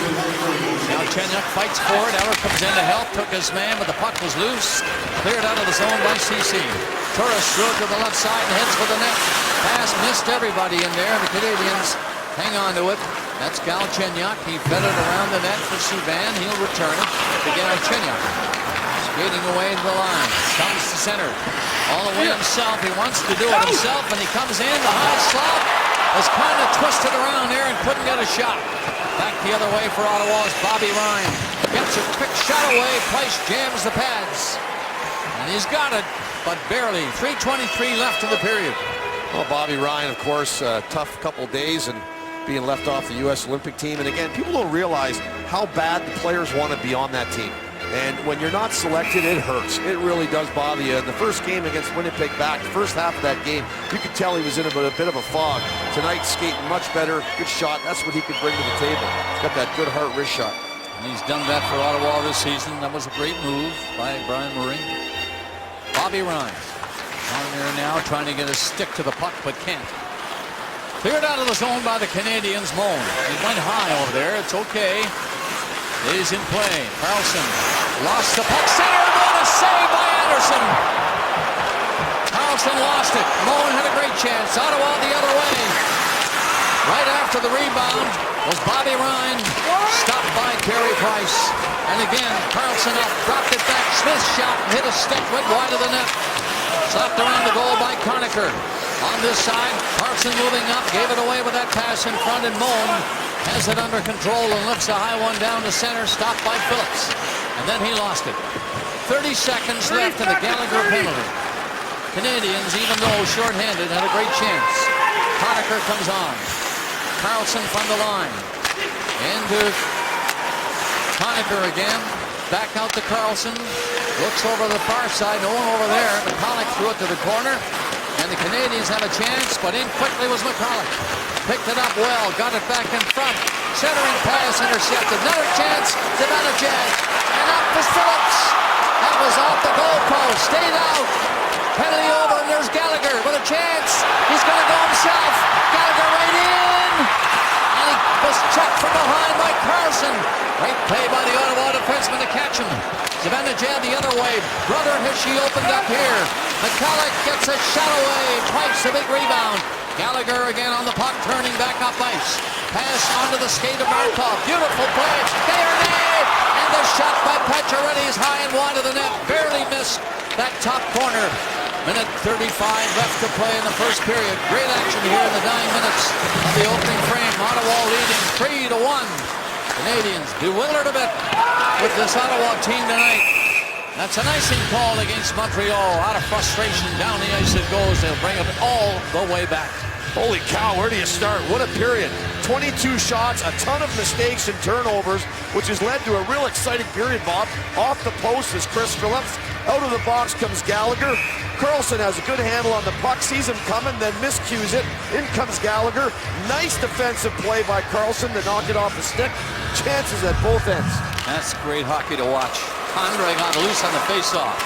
Galchenyuk fights forward. Eller comes in to help. Took his man, but the puck was loose. Cleared out of the zone by CC. Turris threw it to the left side and heads for the net. Pass missed everybody in there. The Canadians hang on to it. That's Galchenyuk. He fed it around the net for Subban. He'll return it to Galchenyuk. Skating away to the line. Comes to center. All the way himself. He wants to do it himself, and he comes in. The high slot was kind of twisted around there and couldn't get a shot. Back the other way for Ottawa is Bobby Ryan. Gets a quick shot away. Price jams the pads. And he's got it, but barely. 3:23 left in the period. Well, Bobby Ryan, of course, a tough couple days and being left off the U.S. Olympic team. And again, people don't realize how bad the players want to be on that team. And when you're not selected, it hurts. It really does bother you. In the first game against Winnipeg back, the first half of that game, you could tell he was in a bit of a fog. Tonight, skating much better. Good shot. That's what he could bring to the table. He's got that good heart wrist shot. And he's done that for Ottawa this season. That was a great move by Brian Murray. Bobby Ryan on there now, trying to get a stick to the puck, but can't. Cleared out of the zone by the Canadians. Moan. He went high over there. It's okay. Is in play. Carlson lost the puck. Center. What a save by Anderson. Carlson lost it. Moan had a great chance. Ottawa the other way. Right after the rebound was Bobby Ryan. Stopped by Carey Price. And again, Carlson up. Dropped it back. Smith's shot. Hit a stick. Went wide of the net. Slapped around the goal by Conacher. On this side, Carlson moving up. Gave it away with that pass in front, and Moan has it under control and lifts a high one down to center, stopped by Phillips. And then he lost it. 30 seconds left in the Gallagher penalty. Canadians, even though shorthanded, had a great chance. Conacher comes on. Carlson from the line. Into Conacher again. Back out to Carlson. Looks over the far side. No one over there. McCulloch threw it to the corner. And the Canadians have a chance, but in quickly was McCulloch. Picked it up well, got it back in front. Centering pass intercepted. Another chance, Zibanejad. And up is Phillips. That was off the goalpost. Stayed out. Penalty over, and there's Gallagher with a chance. He's going to go himself. Gallagher right in. And he was checked from behind by Carlson. Great play by the Ottawa defenseman to catch him. Zibanejad the other way. Brother Hischi opened up here. McCulloch gets a shot away. Price a big rebound. Gallagher again on the puck, turning back up ice. Pass onto the skate of Markov. Beautiful play. Desharnais! And the shot by Pacioretty is high and wide of the net. Barely missed that top corner. Minute 35 left to play in the first period. Great action here in the 9 minutes of the opening frame. Ottawa leading 3-1. Canadians bewildered a bit with this Ottawa team tonight. That's an icing call against Montreal. Out of frustration, down the ice it goes. They'll bring it all the way back. Holy cow, where do you start? What a period. 22 shots, a ton of mistakes and turnovers, which has led to a real exciting period, Bob. Off the post is Chris Phillips. Out of the box comes Gallagher. Carlson has a good handle on the puck, sees him coming, then miscues it. In comes Gallagher. Nice defensive play by Carlson to knock it off the stick. Chances at both ends. That's great hockey to watch. Andre got loose on the faceoff.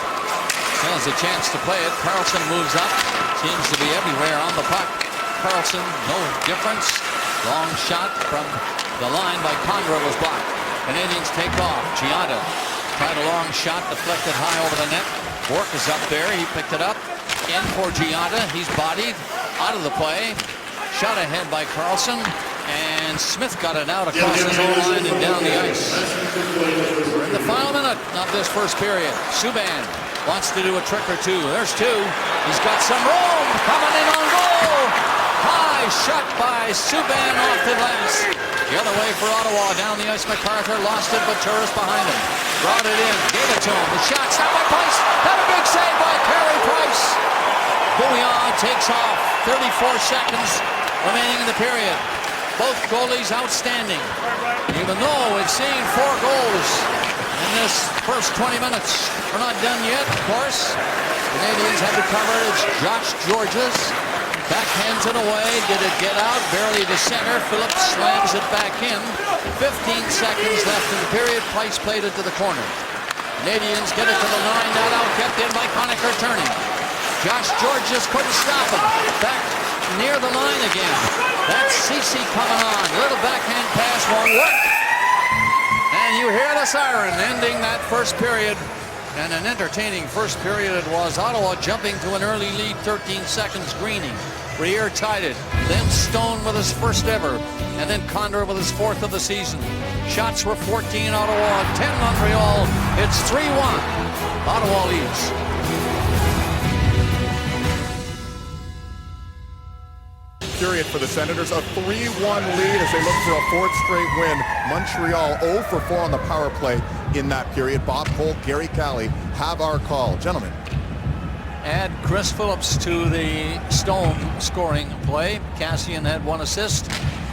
Has a chance to play it. Carlson moves up. Seems to be everywhere on the puck. Carlson, no difference. Long shot from the line by Condra was blocked. Canadians take off. Giada tried a long shot, deflected high over the net. Bourque is up there. He picked it up. In for Giada. He's bodied. Out of the play. Shot ahead by Carlson. And Smith got it out across his own line and down the ice. We're in the final minute of this first period. Subban wants to do a trick or two. There's two. He's got some room. Coming in on goal. High shot by Subban off the glass. The other way for Ottawa. Down the ice, MacArthur lost it, but Turris behind him. Brought it in. Gave it to him. The shot stopped by Price. Had a big save by Carey Price. Bouillon takes off. 34 seconds remaining in the period. Both goalies outstanding. Even though we've seen 4 goals in this first 20 minutes. We're not done yet, of course. Canadians have recovered. It's Josh Georges. Backhands it away. Did it get out? Barely to center. Phillips slams it back in. 15 seconds left in the period. Price played it to the corner. Canadians get it to the line. Not out. Kept in by Conacher turning. Josh Georges couldn't stop him. Back near the line again. That's Ceci coming on. Little backhand pass won't work. And you hear the siren ending that first period. And an entertaining first period it was. Ottawa jumping to an early lead, 13 seconds. Greening. Briere tied it. Then Stone with his first ever. And then Condor with his fourth of the season. Shots were 14 Ottawa, 10 Montreal. It's 3-1. Ottawa leads. Period for the Senators, a 3-1 lead as they look for a fourth straight win. Montreal 0 for 4 on the power play in that period. Bob Holt, Gary Cali have our call. Gentlemen. Add Chris Phillips to the Stone scoring play. Cassian had 1 assist,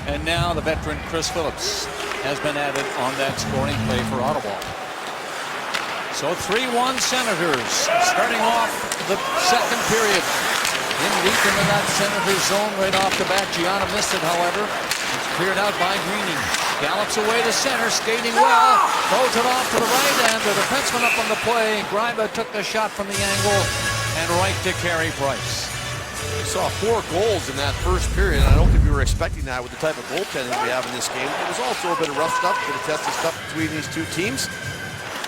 and now the veteran Chris Phillips has been added on that scoring play for Ottawa. So 3-1 Senators starting off the second period. In deep into that Senators zone right off the bat. Gianna missed it, however. It's cleared out by Greening. Gallops away to center, skating well. Throws it off to the right, and the defenseman up on the play. Greiba took the shot from the angle, and right to Carey Price. We saw 4 goals in that first period. I don't think we were expecting that with the type of goaltending we have in this game. It was also a bit of rough stuff, a bit of tested stuff between these two teams.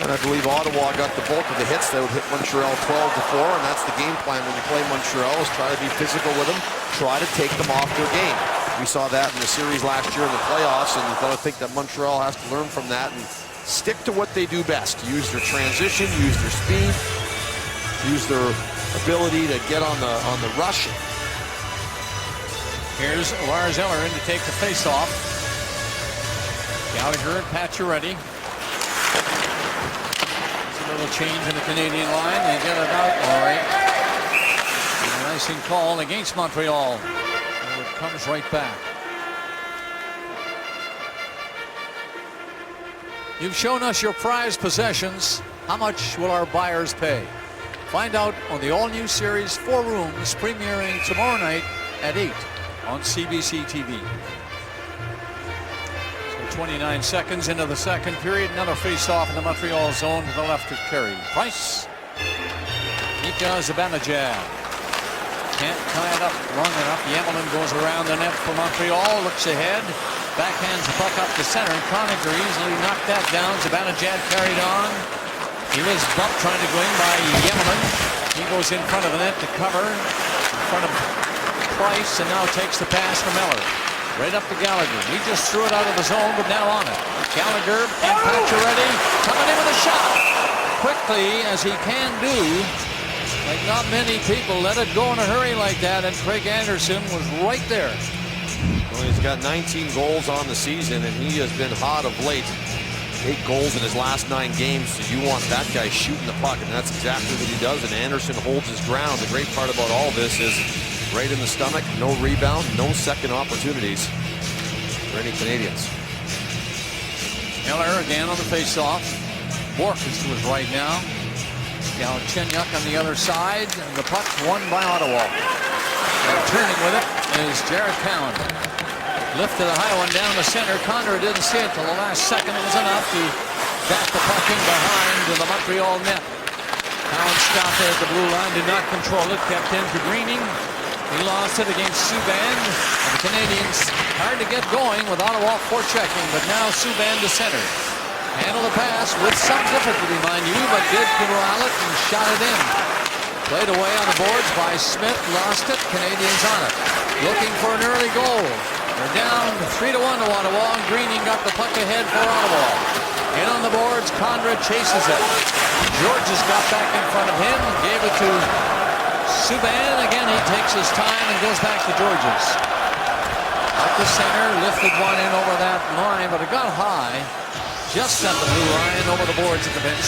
And I believe Ottawa got the bulk of the hits. They would hit Montreal 12-4, and that's the game plan when you play Montreal, is try to be physical with them, try to take them off their game. We saw that in the series last year in the playoffs, and you've got to think that Montreal has to learn from that and stick to what they do best. Use their transition, use their speed, use their ability to get on the rush. Here's Lars Eller in to take the face-off. Gallagher and Pacioretty. A little change in the Canadian line. They get it out all right. And a icing call against Montreal. And it comes right back. You've shown us your prized possessions. How much will our buyers pay? Find out on the all-new series 4 Rooms, premiering tomorrow night at 8 on CBC TV. 29 seconds into the second period. Another face-off in the Montreal zone to the left of Carey Price. Mika Zibanejad can't tie it up long enough. Yemelin goes around the net for Montreal. Looks ahead. Backhands the puck up the center. Conacher easily knocked that down. Zibanejad carried on. He was bumped trying to go in by Yemelin. He goes in front of the net to cover. In front of Price, and now takes the pass from Eller. Right up to Gallagher. He just threw it out of the zone, but now on it. Gallagher and Pacioretty coming in with a shot. Quickly, as he can do. Like not many people let it go in a hurry like that, and Craig Anderson was right there. Well, he's got 19 goals on the season, and he has been hot of late. 8 goals in his last 9 games, so you want that guy shooting the puck, and that's exactly what he does, and Anderson holds his ground. The great part about all this is right in the stomach, no rebound, no second opportunities for any Canadians. Eller again on the face-off. Bourque is to his right now. Galchenyuk on the other side, and the puck won by Ottawa. And turning with it is Jared Cowan. Lifted a high one down the center. Condor didn't see it till the last second. It was enough to back the puck in behind to the Montreal net. Cowan stopped it at the blue line, did not control it, kept in to Greening. He lost it against Subban, and the Canadians hard to get going with Ottawa forechecking, but now Subban to center. Handled the pass with some difficulty, mind you, but did corral it and shot it in. Played away on the boards by Smith, lost it, Canadians on it. Looking for an early goal. They're down 3-1 to Ottawa, and Greening got the puck ahead for Ottawa. In on the boards, Conrad chases it. Georges got back in front of him, gave it to Subban. Again, he takes his time and goes back to Georges. Up the center, lifted one in over that line, but it got high. Just at the blue line, over the boards at the bench.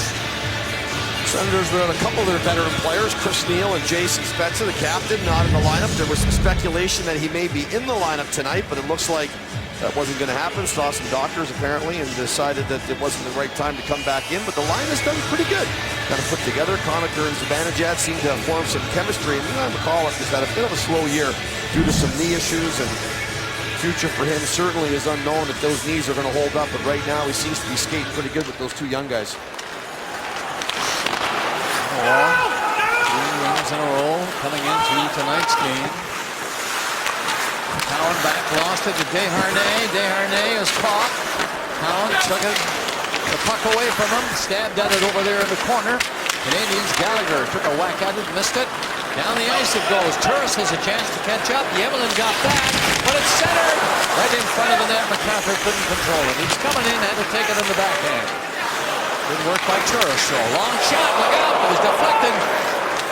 Senators without a couple of their veteran players, Chris Neil and Jason Spezza, the captain, not in the lineup. There was some speculation that he may be in the lineup tonight, but it looks like that wasn't going to happen. Saw some doctors apparently and decided that it wasn't the right time to come back in, but the line has done pretty good. Kind of put together. Conacher and Zibanejad seem to have formed some chemistry, and Milan McAuliffe has had a bit of a slow year due to some knee issues, and future for him certainly is unknown if those knees are going to hold up, but right now he seems to be skating pretty good with those 2 young guys. 3 wins in a row coming into tonight's game. Cowan back, lost it to Desharnais. Desharnais is caught. Cowan took it, the puck away from him, stabbed at it over there in the corner. Canadians, Gallagher took a whack at it, missed it. Down the ice it goes. Turris has a chance to catch up. Yemelin got that, but it's centered right in front of the net. McCaffrey couldn't control it. He's coming in, had to take it in the backhand. Good work by Turris. So long shot, look out, it was deflected.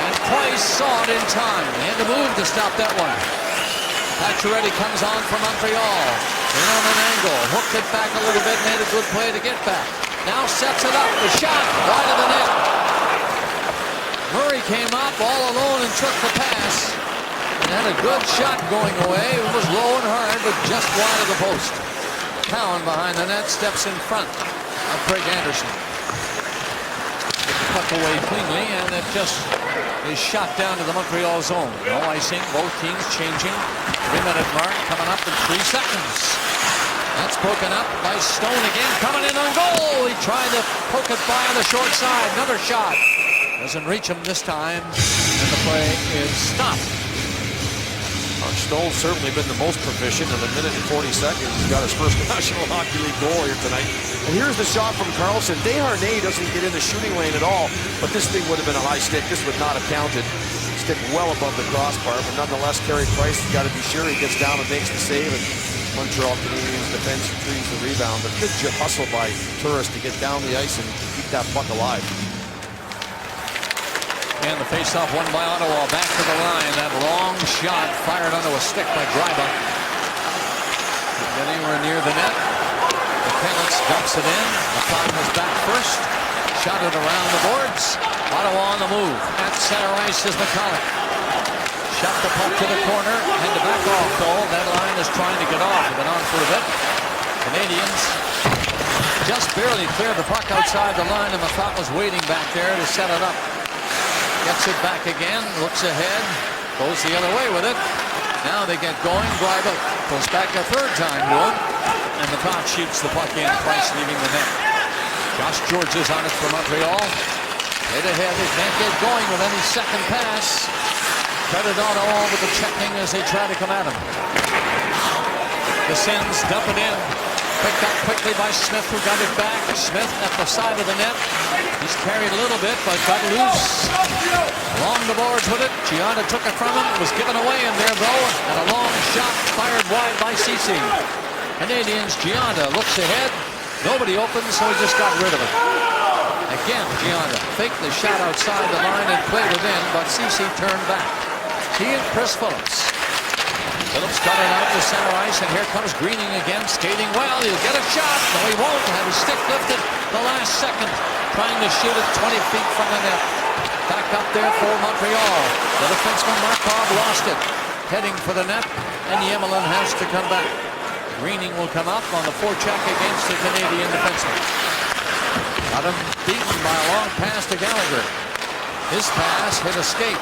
And Price saw it in time. He had to move to stop that one. Pacioretty comes on from Montreal. In on an angle, hooked it back a little bit, made a good play to get back. Now sets it up, the shot, wide of the net. Murray came up all alone and took the pass. And had a good shot going away. It was low and hard, but just wide of the post. Cowan behind the net steps in front of Craig Anderson. Puck away cleanly, and it just is shot down to the Montreal zone. No icing, both teams changing. 3-minute mark coming up in 3 seconds. That's broken up by Stone again, coming in on goal. He tried to poke it by on the short side. Another shot. Doesn't reach him this time, and the play is stopped. Mark Stone's certainly been the most proficient in 1 minute and 40 seconds. He's got his first National Hockey League goal here tonight. And here's the shot from Karlsson. Desharnais doesn't get in the shooting lane at all, but this thing would have been a high stick. This would not have counted. Stick well above the crossbar, but nonetheless, Carey Price has got to be sure he gets down and makes the save. And Montreal Canadiens defense retrieves the rebound. But good hustle by Turris to get down the ice and keep that puck alive. And the face-off won by Ottawa. Back to the line. That long shot fired onto a stick by Greiba. Didn't get anywhere near the net. McKennis dumps it in. McLeod was back first. Shot it around the boards. Ottawa on the move. At center ice is McCulloch. Shot the puck to the corner. Had to back off though. That line is trying to get off. They've been on for a bit. Canadians just barely cleared the puck outside the line, and McLeod was waiting back there to set it up. Gets it back again, looks ahead, goes the other way with it. Now they get going, Greiba goes back a third time to him, and McLeod shoots the puck in, Price leaving the net. Josh George is on it for Montreal. Head ahead, they can't get going with any second pass. Credit on all with the checking as they try to come at him. The Sens dump it in. Picked up quickly by Smith, who got it back. Smith at the side of the net. He's carried a little bit, but got loose. Along the boards with it. Gianna took it from him. It was given away in there, though. And a long shot fired wide by Ceci. Canadians, Gianna looks ahead. Nobody opens, so he just got rid of it. Again, Gianna faked the shot outside the line and played it in, but Ceci turned back. He and Chris Phillips. Phillips got it out to center ice, and here comes Greening again, skating well. He'll get a shot. No, he won't. Had his stick lifted the last second, trying to shoot it 20 feet from the net. Back up there for Montreal. The defenseman Markov lost it. Heading for the net, and Yemelin has to come back. Greening will come up on the forecheck against the Canadian defenseman. Got him beaten by a long pass to Gallagher. His pass hit a skate.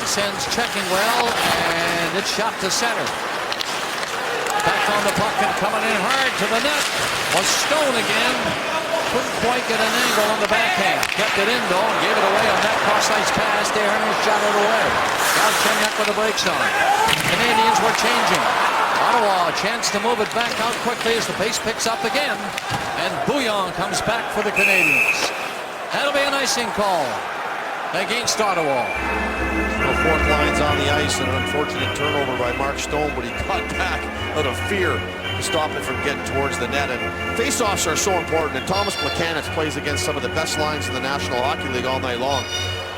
Sens checking well, and it's shot to center. Back on the puck and coming in hard to the net was Stone again. Couldn't quite get an angle on the backhand. Kept it in though and gave it away on that cross-ice pass. Desharnais shot it away. Galchenyuk with the brakes on. Canadians were changing. Ottawa a chance to move it back out quickly as the pace picks up again. And Bouillon comes back for the Canadians. That'll be an icing call against Ottawa. The fourth line's on the ice, and an unfortunate turnover by Mark Stone, but he got back out of fear to stop it from getting towards the net. And face-offs are so important, and Thomas Plekanec plays against some of the best lines in the National Hockey League all night long.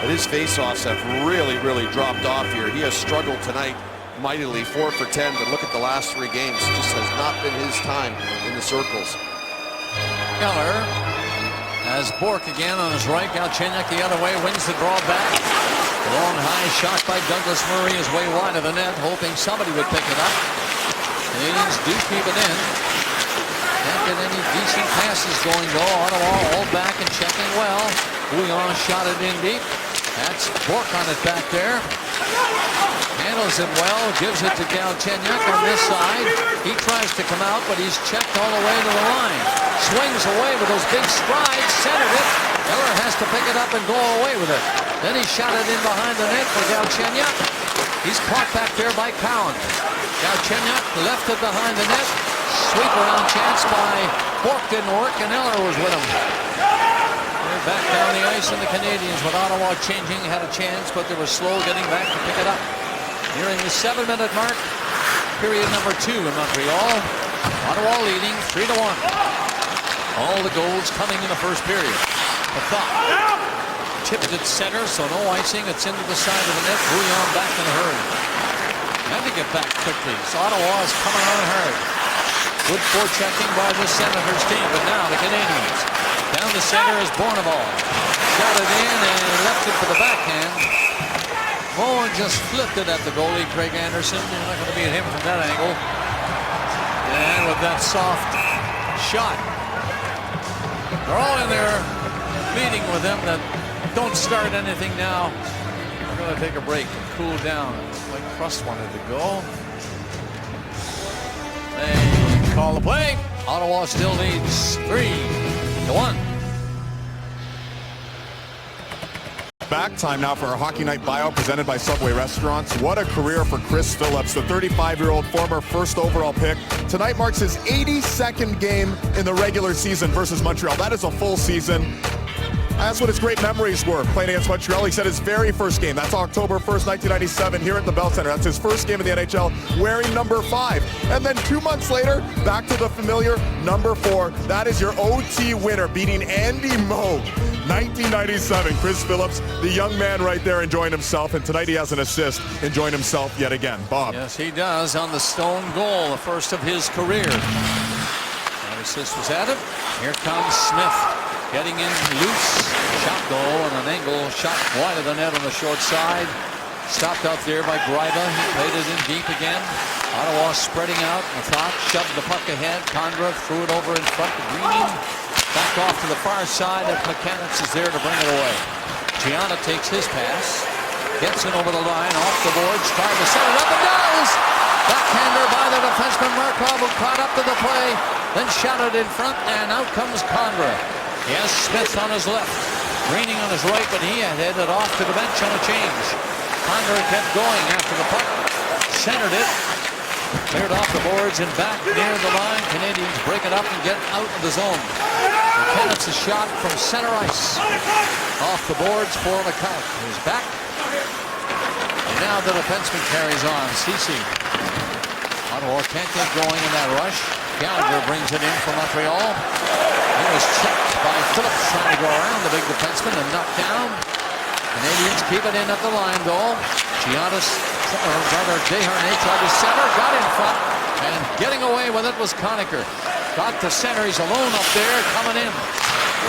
But his face-offs have really dropped off here. He has struggled tonight mightily, 4 for 10, but look at the last 3 games. It just has not been his time in the circles. Keller has Bourque again on his right. Galchenyuk the other way, wins the draw back. Long high shot by Douglas Murray is way wide of the net, hoping somebody would pick it up. Canadians do keep it in. Can't get any decent passes going though. Ottawa all back and checking well. Bouillon shot it in deep. That's Bourque on it back there. Handles it well, gives it to Galchenyuk on this side. He tries to come out, but he's checked all the way to the line. Swings away with those big strides, centered it. Eller has to pick it up and go away with it. Then he shot it in behind the net for Galchenyuk. He's caught back there by Cowan. Galchenyuk left it behind the net. Sweep around chance by Bourque didn't work, and Eller was with him. They're back down the ice, and the Canadians, with Ottawa changing, had a chance, but they were slow getting back to pick it up. Nearing the 7-minute mark, period number 2 in Montreal. Ottawa leading 3-1. All the goals coming in the first period. The thought. Tipped at center, so no icing. It's into the side of the net. Bouillon back in a hurry. Had to get back quickly. So Ottawa is coming on hard. Good forechecking by the Senators team, but now the Canadians. Down the center is Bournival. Got it in and left it for the backhand. Moen just flipped it at the goalie, Craig Anderson. You're not going to beat him from that angle. And with that soft shot. They're all in there meeting with them that don't start anything now. We're going to take a break and cool down. Like Crust wanted to go. They call the play. Ottawa still leads 3-1. Back time now for our Hockey Night buyout presented by Subway Restaurants. What a career for Chris Phillips, the 35-year-old former first overall pick. Tonight marks his 82nd game in the regular season versus Montreal. That is a full season. That's what his great memories were, playing against Montreal. He said his very first game, that's October 1st, 1997, here at the Bell Center. That's his first game in the NHL, wearing number 5. And then 2 months later, back to the familiar number 4. That is your OT winner, beating Andy Moe. 1997, Chris Phillips, the young man right there enjoying himself. And tonight he has an assist, enjoying himself yet again. Bob. Yes, he does on the Stone goal, the first of his career. That assist was at it. Here comes Smith. Getting in loose, shot goal, and an angle shot wide of the net on the short side. Stopped out there by Greiba. He played it in deep again. Ottawa spreading out. Mathot shoved the puck ahead. Condra threw it over in front to Green. Back off to the far side. And McCannix is there to bring it away. Gianna takes his pass. Gets it over the line, off the boards. Tried to set it up and does. Backhander by the defenseman Markov, who caught up to the play. Then shot it in front, and out comes Condra. Yes, Smith on his left, Greening on his right, but he had headed off to the bench on a change. Condra kept going after the puck, centered it, cleared off the boards and back near the line. Canadians break it up and get out of the zone. McKenna's a shot from center ice. Off the boards for McCulloch, who's back. And now the defenseman carries on, Ceci. Ottawa can't get going in that rush. Gallagher brings it in from Montreal. He was checked by Phillips, trying to go around the big defenseman and knocked down. Canadians keep it in at the line goal. Giannis, or rather Desharnais, tried to center, got in front, and getting away with it was Conacher. Got to center, he's alone up there, coming in.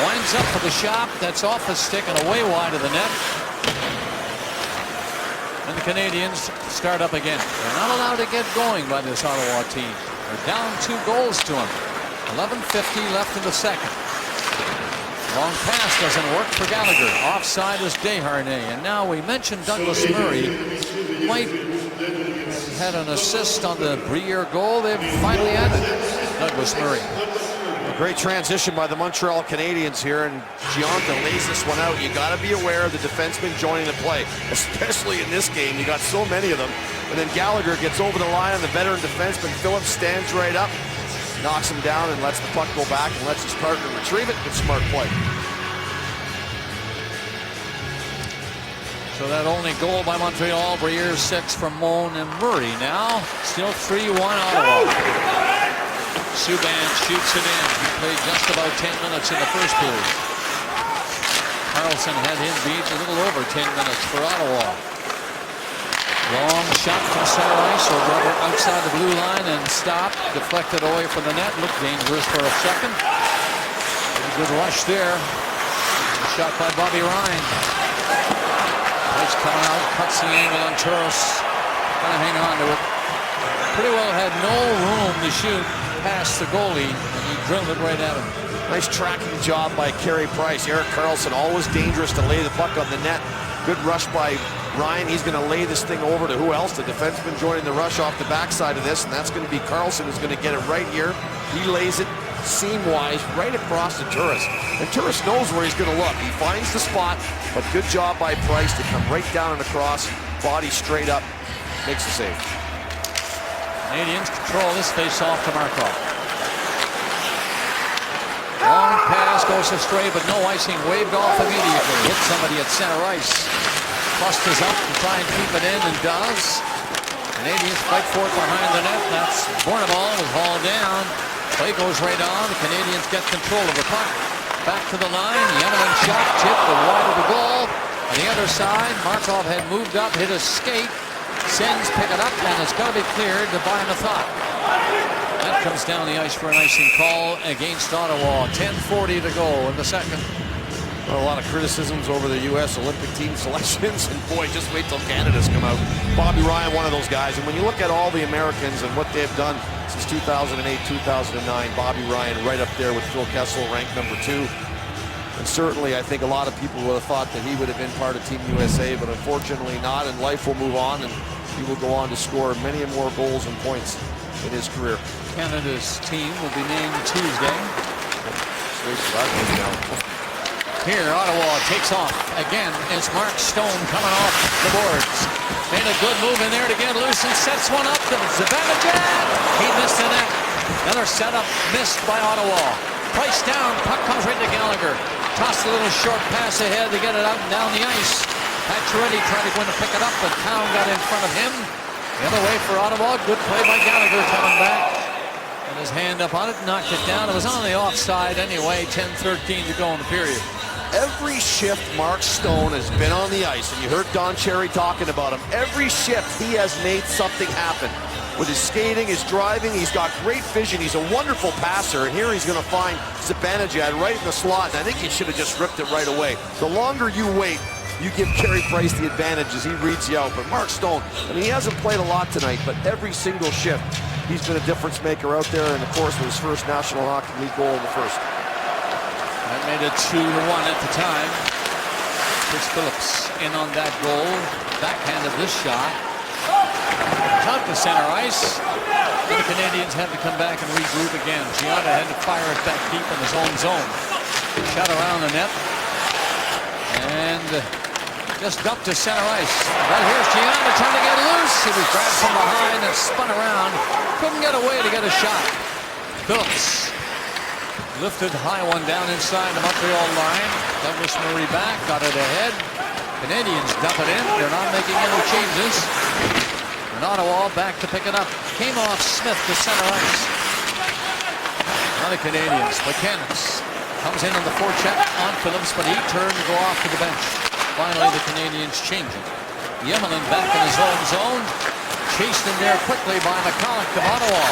Winds up for the shot, that's off his stick and away wide of the net. And the Canadians start up again. They're not allowed to get going by this Ottawa team. They're down 2 goals to them. 11:50 left in the second. Long pass doesn't work for Gallagher. Offside is Desharnais. And now we mentioned Douglas Murray might have had an assist on the Briere goal. They've finally added Douglas Murray. A great transition by the Montreal Canadiens here, and Gionta lays this one out. You got to be aware of the defenseman joining the play, especially in this game. You got so many of them. And then Gallagher gets over the line on the veteran defenseman. Phillips stands right up, knocks him down, and lets the puck go back and lets his partner retrieve it. Good smart play. So that only goal by Montreal, Briere 6 from Moen and Murray now. Still 3-1 Ottawa. Subban shoots it in. He played just about 10 minutes in the first period. Carlson had him beat a little over 10 minutes for Ottawa. Long shot from center ice, or rather outside the blue line, and stopped. Deflected away from the net. Looked dangerous for a second. A good rush there. Shot by Bobby Ryan. Price coming out, cuts the angle on Turris. Gonna hang on to it. Pretty well had no room to shoot past the goalie, and he drilled it right at him. Nice tracking job by Carey Price. Erik Karlsson, always dangerous to lay the puck on the net. Good rush by Ryan. He's going to lay this thing over to who else? The defenseman joining the rush off the backside of this, and that's going to be Karlsson, who's going to get it right here. He lays it seam-wise right across to Turris. And Turris knows where he's going to look. He finds the spot, but good job by Price to come right down and across, body straight up, makes the save. Canadians control this face-off to Markov. Long pass goes astray, but no icing. Waved off immediately. Hit somebody at center ice. Clusters up to try and keep it in, and does. Canadians fight for it behind the net. That's Bournemouth was hauled down. Play goes right on. The Canadians get control of the puck. Back to the line. Yemelin shot tipped the wide of the goal. On the other side, Markov had moved up, hit a skate. Sens pick it up, and it's got to be cleared to by Mathot. That comes down the ice for an icing call against Ottawa. 10:40 to go in the second. Well, a lot of criticisms over the U.S. Olympic team selections, and boy, just wait till Canada's come out. Bobby Ryan, one of those guys, and when you look at all the Americans and what they've done since 2008, 2009, Bobby Ryan right up there with Phil Kessel, ranked number 2. And certainly, I think a lot of people would have thought that he would have been part of Team USA, but unfortunately not, and life will move on, and he will go on to score many more goals and points in his career. Canada's team will be named Tuesday. Here, Ottawa takes off. Again, it's Mark Stone coming off the boards. Made a good move in there to get loose and sets one up to Zibanejad. He missed the net. Another setup missed by Ottawa. Price down, puck comes right to Gallagher. Tossed a little short pass ahead to get it out and down the ice. Pacioretty tried to go in to pick it up, but Town got in front of him. The other way for Ottawa. Good play by Gallagher coming back. And his hand up on it, knocked it down. It was on the offside anyway. 10:13 to go in the period. Every shift Mark Stone has been on the ice, and you heard Don Cherry talking about him. Every shift he has made something happen. With his skating, his driving, he's got great vision. He's a wonderful passer, and here he's going to find Zibanejad right in the slot, and I think he should have just ripped it right away. The longer you wait, you give Carey Price the advantage as he reads you out. But Mark Stone, I mean, he hasn't played a lot tonight, but every single shift, he's been a difference maker out there, and of course with his first National Hockey League goal in the first. That made it 2-1 at the time. Chris Phillips in on that goal. Backhanded this shot. Out to center ice. The Canadians had to come back and regroup again. Gianna had to fire it back deep in his own zone. Shot around the net. And just up to center ice. Well, here's Gianna trying to get loose. He was grabbed from behind and spun around. Couldn't get away to get a shot. Phillips lifted high one down inside the Montreal line. Douglas Murray back, got it ahead. Canadians dump it in. They're not making any changes. And Ottawa back to pick it up. Came off Smith to center ice. Now the Canadians. McKennis comes in on the forecheck on Phillips, but he turned to go off to the bench. Finally, the Canadians changing. Yemelin back in his own zone. Chased in there quickly by McCulloch of Ottawa.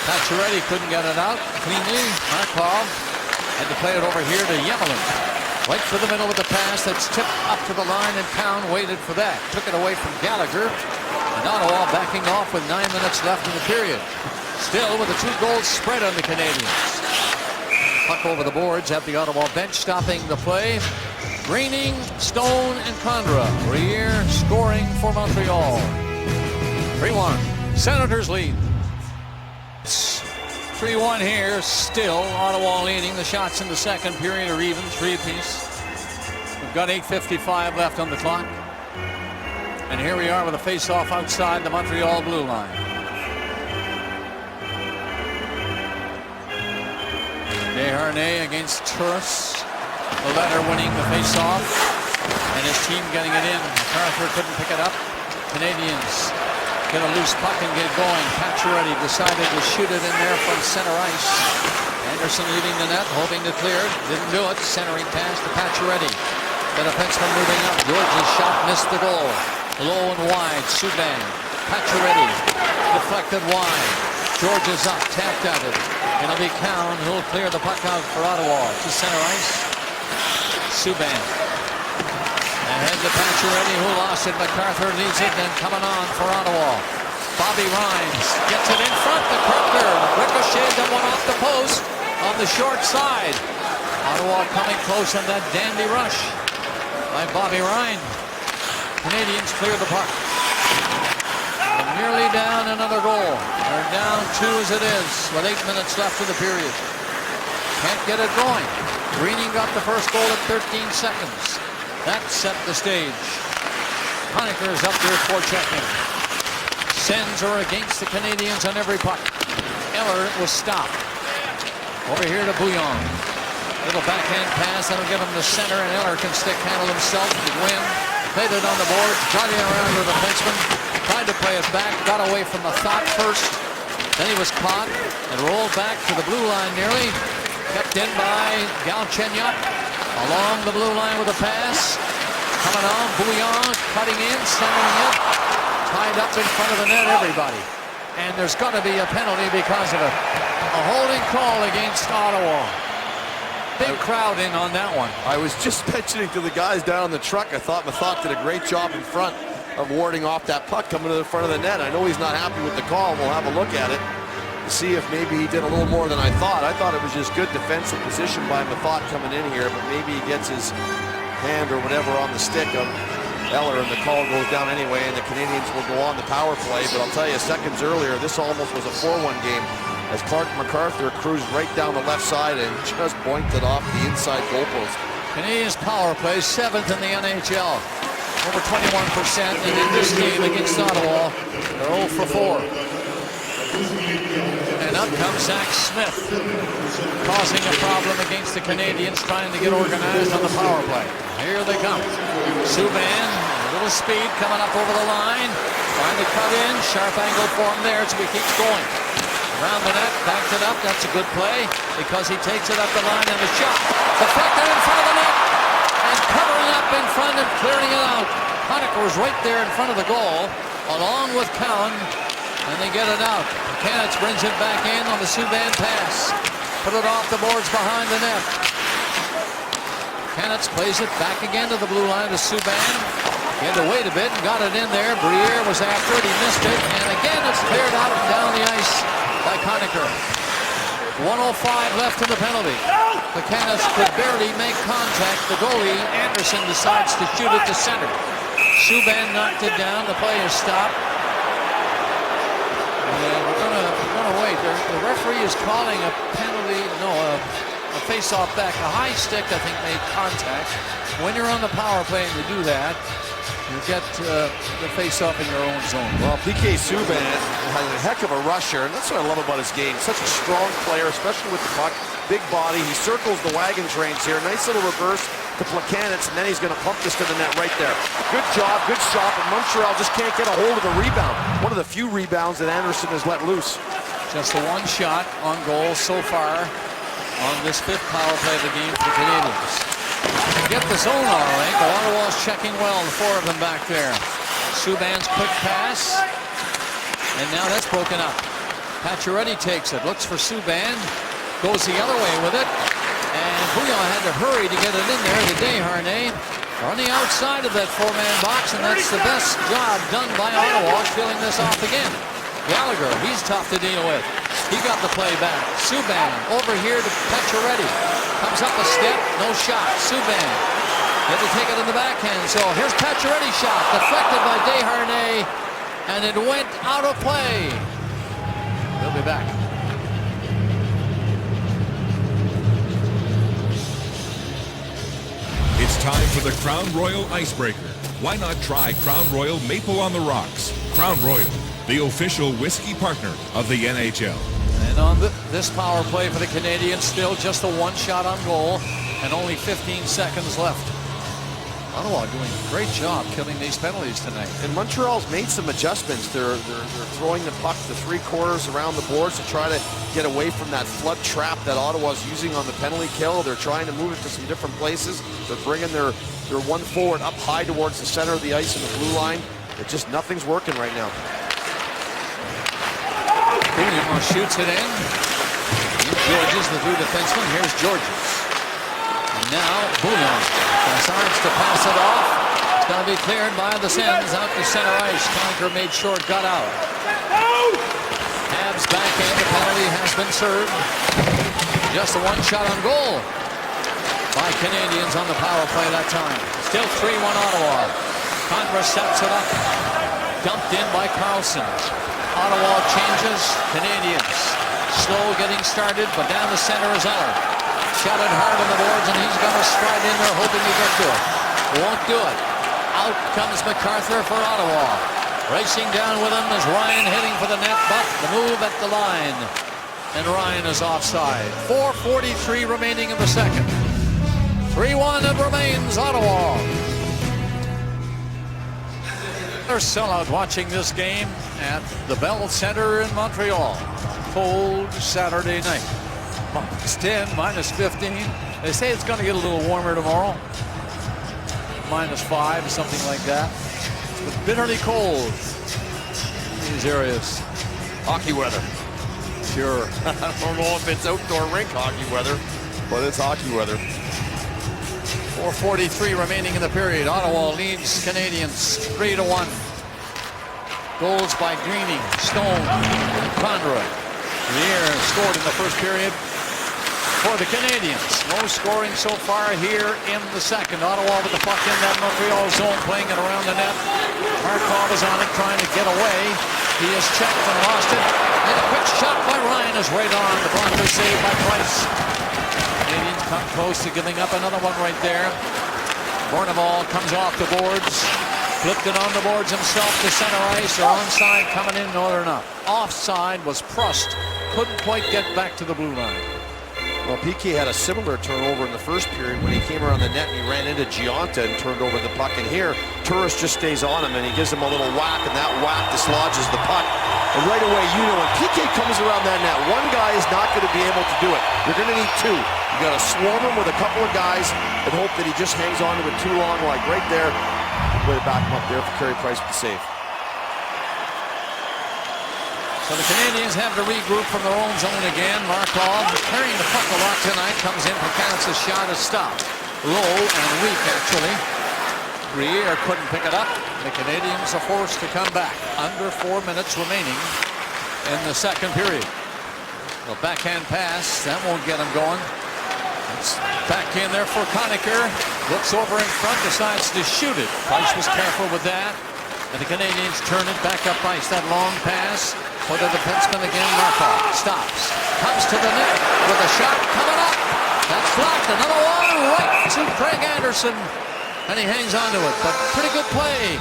Pacioretty couldn't get it out cleanly. Markov had to play it over here to Yemelin. Right for the middle with the pass that's tipped up to the line, and Town waited for that. Took it away from Gallagher. And Ottawa backing off with 9 minutes left in the period. Still with a 2-goal spread on the Canadians. Puck over the boards at the Ottawa bench, stopping the play. Greening, Stone, and Condra. Briere scoring for Montreal. 3-1. Senators lead. 3-1 here, still Ottawa leading. The shots in the second period are even, 3 apiece. We've got 8:55 left on the clock. And here we are with a face-off outside the Montreal blue line. Desharnais against Turris. The latter winning the face-off. And his team getting it in. MacArthur couldn't pick it up. Canadians get a loose puck and get going. Pacioretty decided to shoot it in there from center ice. Anderson leaving the net, hoping to clear it. Didn't do it. Centering pass to Pacioretty. The defenseman moving up. George's shot missed the goal. Low and wide. Subban. Pacioretty deflected wide. George is up, tapped at it. It'll be Cowan who'll clear the puck out for Ottawa. To center ice. Subban. Ahead to Pacioretty, who lost it. MacArthur leads it, then coming on for Ottawa. Bobby Rhines gets it in front to Carter. Ricocheted that one off the post on the short side. Ottawa coming close on that dandy rush by Bobby Rhine. Canadians clear the puck. They're nearly down another goal. They're down 2 as it is with 8 minutes left of the period. Can't get it going. Greening got the first goal at 13 seconds. That set the stage. Conacher is up there for checking. Sens are against the Canadians on every puck. Eller was stopped. Over here to Bouillon. Little backhand pass that'll give him the center, and Eller can stick handle himself to win. Played it on the boards, got it around to the defenseman, tried to play it back, got away from the thought first. Then he was caught and rolled back to the blue line nearly. Kept in by Galchenyuk. Along the blue line with a pass. Coming on, Bouillon cutting in, sending it. Tied up in front of the net, everybody. And there's going to be a penalty because of it. A holding call against Ottawa. Big crowd in on that one. I was just mentioning to the guys down on the truck, I thought Mathot did a great job in front of warding off that puck coming to the front of the net. I know he's not happy with the call. We'll have a look at it to see if maybe he did a little more than I thought. I thought it was just good defensive position by Mathot coming in here, but maybe he gets his hand or whatever on the stick of Eller, and the call goes down anyway, and the Canadians will go on the power play. But I'll tell you, seconds earlier, this almost was a 4-1 game as Clark MacArthur cruised right down the left side and just boinked it off the inside goalpost. Canadians power play, 7th in the NHL. Over 21%, and in this game against Ottawa, they're 0 for 4. And up comes Zach Smith, causing a problem against the Canadians, trying to get organized on the power play. Here they come. Subban, a little speed coming up over the line, trying to cut in, sharp angle for him there, so he keeps going. Around the net, backed it up, that's a good play, because he takes it up the line and the shot. Deflected in front of the net, and covering up in front and clearing it out. Conacher was right there in front of the goal, along with Cowan, and they get it out. Kanitz brings it back in on the Subban pass. Put it off the boards behind the net. Kanitz plays it back again to the blue line to Subban. He had to wait a bit and got it in there. Briere was after it, he missed it, and again it's cleared out and down the ice by Conacher. 1:05 left in the penalty. McCannis could barely make contact. The goalie, Anderson, decides to shoot it to center. Subban knocked it down. The play is stopped. And we're gonna wait. The referee is calling a penalty. No, a face-off back. A high stick, I think, made contact. When you're on the power play and you do that, you get the face-off in your own zone. Well, PK Subban has a heck of a rusher, and that's what I love about his game. Such a strong player, especially with the puck. Big body. He circles the wagon trains here. Nice little reverse to Plekanec, and then he's going to pump this to the net right there. Good job, good shot, but Montreal just can't get a hold of the rebound. One of the few rebounds that Anderson has let loose. Just the one shot on goal so far on this 5th power play of the game for the Canadians. Get the zone all right, but Ottawa's checking well, the 4 of them back there. Subban's quick pass, and now that's broken up. Pacioretty takes it, looks for Subban, goes the other way with it, and Bouillon had to hurry to get it in there. The Desharnais on the outside of that 4-man box, and that's the best job done by Ottawa, filling this off again. Gallagher, he's tough to deal with. He got the play back. Subban over here to Pacioretty. Comes up a step, no shot. Subban had to take it in the backhand. So here's Pacioretty's shot, deflected by Desharnais, and it went out of play. We'll be back. It's time for the Crown Royal Icebreaker. Why not try Crown Royal Maple on the Rocks? Crown Royal, the official whiskey partner of the NHL. And on this power play for the Canadians, still just a one shot on goal and only 15 seconds left. Ottawa doing a great job killing these penalties tonight. And Montreal's made some adjustments. They're throwing the puck to 3 quarters around the boards to try to get away from that flood trap that Ottawa's using on the penalty kill. They're trying to move it to some different places. They're bringing their one forward up high towards the center of the ice in the blue line. It just, nothing's working right now. Bouillon shoots it in. Georges, the 2 defensemen. Here's Georges. And now Bouillon decides to pass it off. It's going to be cleared by the Sens out to center ice. Conacher made short, got out. Habs back in. The penalty has been served. Just a one shot on goal by Canadians on the power play that time. Still 3-1 Ottawa. Contra sets it up. Dumped in by Carlson. Ottawa changes. Canadians slow getting started, but down the center is Eller. Shot it hard on the boards, and he's going to stride in there hoping to get to it. Won't do it. Out comes MacArthur for Ottawa. Racing down with him is Ryan heading for the net, but the move at the line. And Ryan is offside. 4:43 remaining in the second. 3-1 it remains, Ottawa. They're sellout watching this game at the Bell Centre in Montreal. Cold Saturday night. -10, -15. They say it's going to get a little warmer tomorrow. -5, something like that. It's bitterly cold in these areas. Hockey weather. Sure. I don't know if it's outdoor rink hockey weather, but it's hockey weather. 4:43 remaining in the period. Ottawa leads Canadians 3-1. Goals by Greening, Stone, and Conroy. Rier scored in the first period for the Canadians. No scoring so far here in the second. Ottawa with the puck in that Montreal zone, playing it around the net. Markov is on it, trying to get away. He is checked and lost it. And a quick shot by Ryan is right on. The Broncos saved by Price. Canadians come close to giving up another one right there. Bournemouth comes off the boards. Flipped it on the boards himself to center ice. They're onside coming in. No, they're not. Offside was Prust. Couldn't quite get back to the blue line. Well, PK had a similar turnover in the first period when he came around the net and he ran into Gionta and turned over the puck. And here, Turris just stays on him and he gives him a little whack, and that whack dislodges the puck. And right away, you know, when PK comes around that net, one guy is not going to be able to do it. You're going to need two. You got to swarm him with a couple of guys and hope that he just hangs on to it too long, like right there. Way to back him up there for Carey Price with the save. So the Canadians have to regroup from their own zone again. Markov carrying the puck a lot tonight. Comes in for Kansas. Shot is stopped. Low and weak, actually. Rier couldn't pick it up. The Canadians are forced to come back. Under 4 minutes remaining in the second period. The backhand pass. That won't get him going. It's back in there for Conacher. Looks over in front. Decides to shoot it. Price was careful with that. And the Canadians turn it back up ice. That long pass for the defenseman again. Markov stops. Comes to the net with a shot coming up. That's blocked. Another one right to Craig Anderson. And he hangs on to it. But pretty good play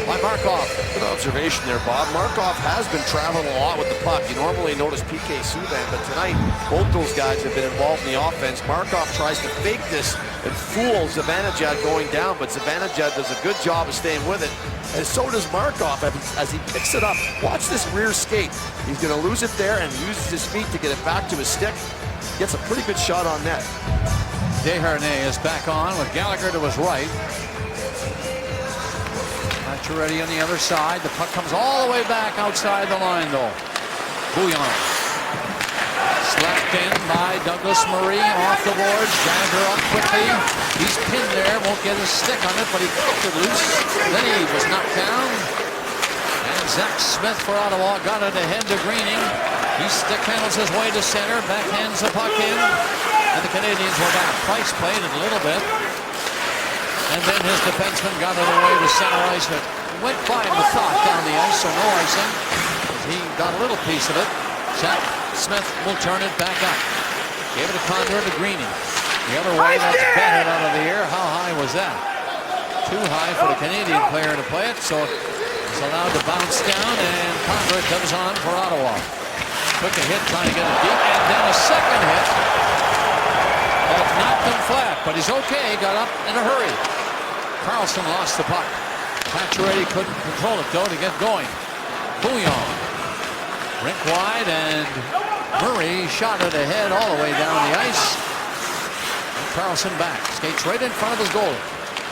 by Markov. Good observation there, Bob. Markov has been traveling a lot with the puck. You normally notice PK Subban, but tonight both those guys have been involved in the offense. Markov tries to fake this and fool Zibanejad going down, but Zibanejad does a good job of staying with it. And so does Markov as he picks it up. Watch this rear skate. He's going to lose it there and uses his feet to get it back to his stick. Gets a pretty good shot on net. Desharnais is back on with Gallagher to his right. Pacioretty on the other side. The puck comes all the way back outside the line, though. Bouillon. Slapped in by Douglas Murray off the boards. Gallagher up quickly. He's pinned there. Won't get his stick on it, but he kicked it loose. Then he was knocked down. And Zach Smith for Ottawa got it ahead to Greening. He stick handles his way to center. Backhands the puck in. And the Canadians were back. Price played it a little bit. And then his defenseman got it away to center ice. It went by him with thought down the ice, so no icing. He got a little piece of it. Zach Smith will turn it back up. Gave it to Condor to Greening. The other way, that's batted out of the air. How high was that? Too high for the Canadian player to play it, so it's allowed to bounce down, and Condor comes on for Ottawa. Took a hit trying to get it deep, and then a second hit. That knocked him flat, but he's okay. Got up in a hurry. Carlson lost the puck. Pacioretty couldn't control it, though, to get going. Bouillon. Rink wide, and Murray shot it ahead all the way down the ice. And Carlson back. Skates right in front of his goal.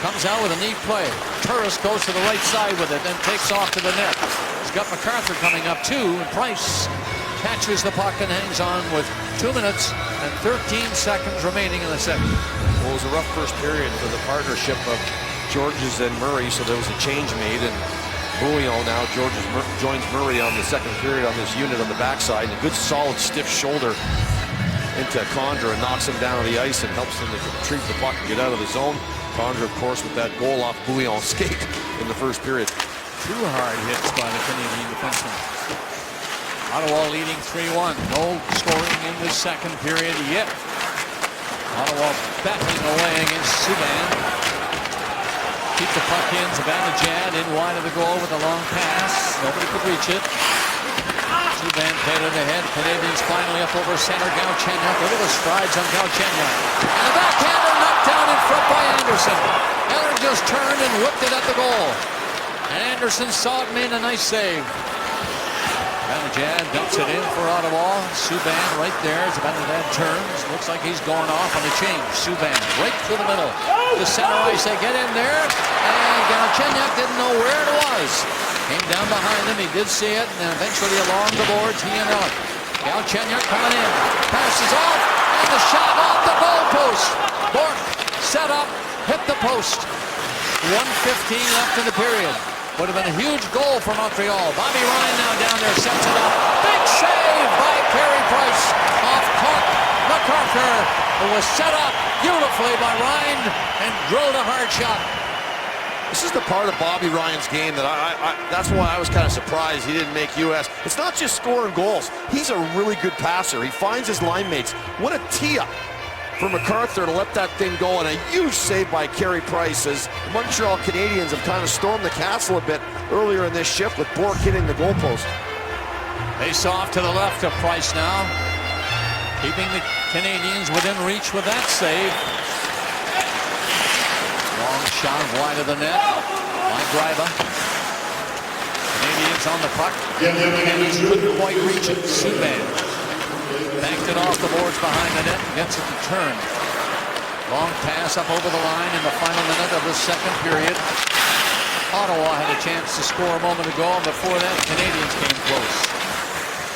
Comes out with a neat play. Turris goes to the right side with it, then takes off to the net. He's got MacArthur coming up, too, and Price catches the puck and hangs on with 2 minutes and 13 seconds remaining in the second. Well, it was a rough first period for the partnership of Georges and Murray, so there was a change made, and Bouillon now joins Murray on the second period on this unit on the backside. And a good solid stiff shoulder into Condra and knocks him down on the ice and helps him to retrieve the puck and get out of the zone. Condra, of course, with that goal off Bouillon's skate in the first period. 2 hard hits by the Canadian defenseman. Ottawa leading 3-1. No scoring in the second period yet. Ottawa backing away against Subban. keep the puck in. Zibanejad in wide of the goal with a long pass. Nobody could reach it. Subban played it ahead. Canadians finally up over center. Galchenyuk. Look at the strides on Galchenyuk. And a backhander knocked down in front by Anderson. Eller just turned and whipped it at the goal. And Anderson saw it, made a nice save. Zibanejad dumps it in for Ottawa. Subban right there. Zibanejad turns. Looks like he's going off on the change. Subban right through the middle. The center ice. They get in there. And Galchenyuk didn't know where it was. Came down behind him. He did see it. And eventually along the boards, he and Elliott. Galchenyuk coming in. Passes off. And the shot off the goal post. Bourque set up. Hit the post. 1:15 left in the period. Would have been a huge goal for Montreal. Bobby Ryan now down there sets it up. Big save by Carey Price off Clark MacArthur. It was set up beautifully by Ryan and drilled a hard shot. This is the part of Bobby Ryan's game that that's why I was kind of surprised he didn't make US. It's not just scoring goals. He's a really good passer. He finds his line mates. What a tee-up for MacArthur to let that thing go, and a huge save by Carey Price as the Montreal Canadiens have kind of stormed the castle a bit earlier in this shift with Bourque hitting the goalpost. Face off to the left of Price now, keeping the Canadiens within reach with that save. Long shot wide of the net by Greiba. Canadiens on the puck. Canadiens couldn't quite reach it. Subban banked it off the boards behind the net and gets it to turn. Long pass up over the line in the final minute of the second period. Ottawa had a chance to score a moment ago, and before that, Canadians came close.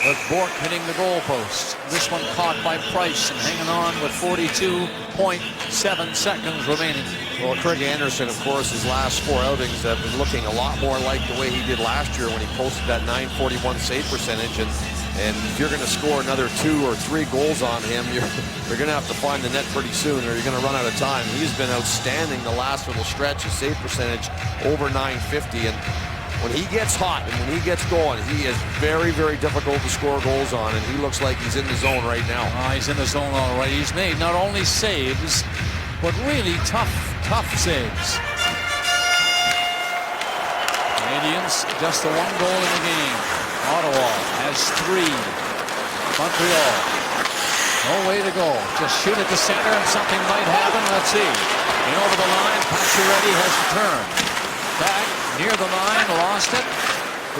With Bourque hitting the goalpost. This one caught by Price and hanging on with 42.7 seconds remaining. Well, Craig Anderson, of course, his last 4 outings have been looking a lot more like the way he did last year when he posted that .941 save percentage. And if you're going to score another 2 or 3 goals on him, you're going to have to find the net pretty soon, or you're going to run out of time. He's been outstanding the last little stretch. His save percentage over .950, and when he gets hot and when he gets going, he is very, very difficult to score goals on, and he looks like he's in the zone right now. He's in the zone all right. He's made not only saves, but really tough saves. Canadians just the 1 goal in the game. Ottawa has 3. Montreal, no way to go. Just shoot at the center and something might happen. Let's see. In over the line, Pacioretty has the turn. Back near the line, lost it.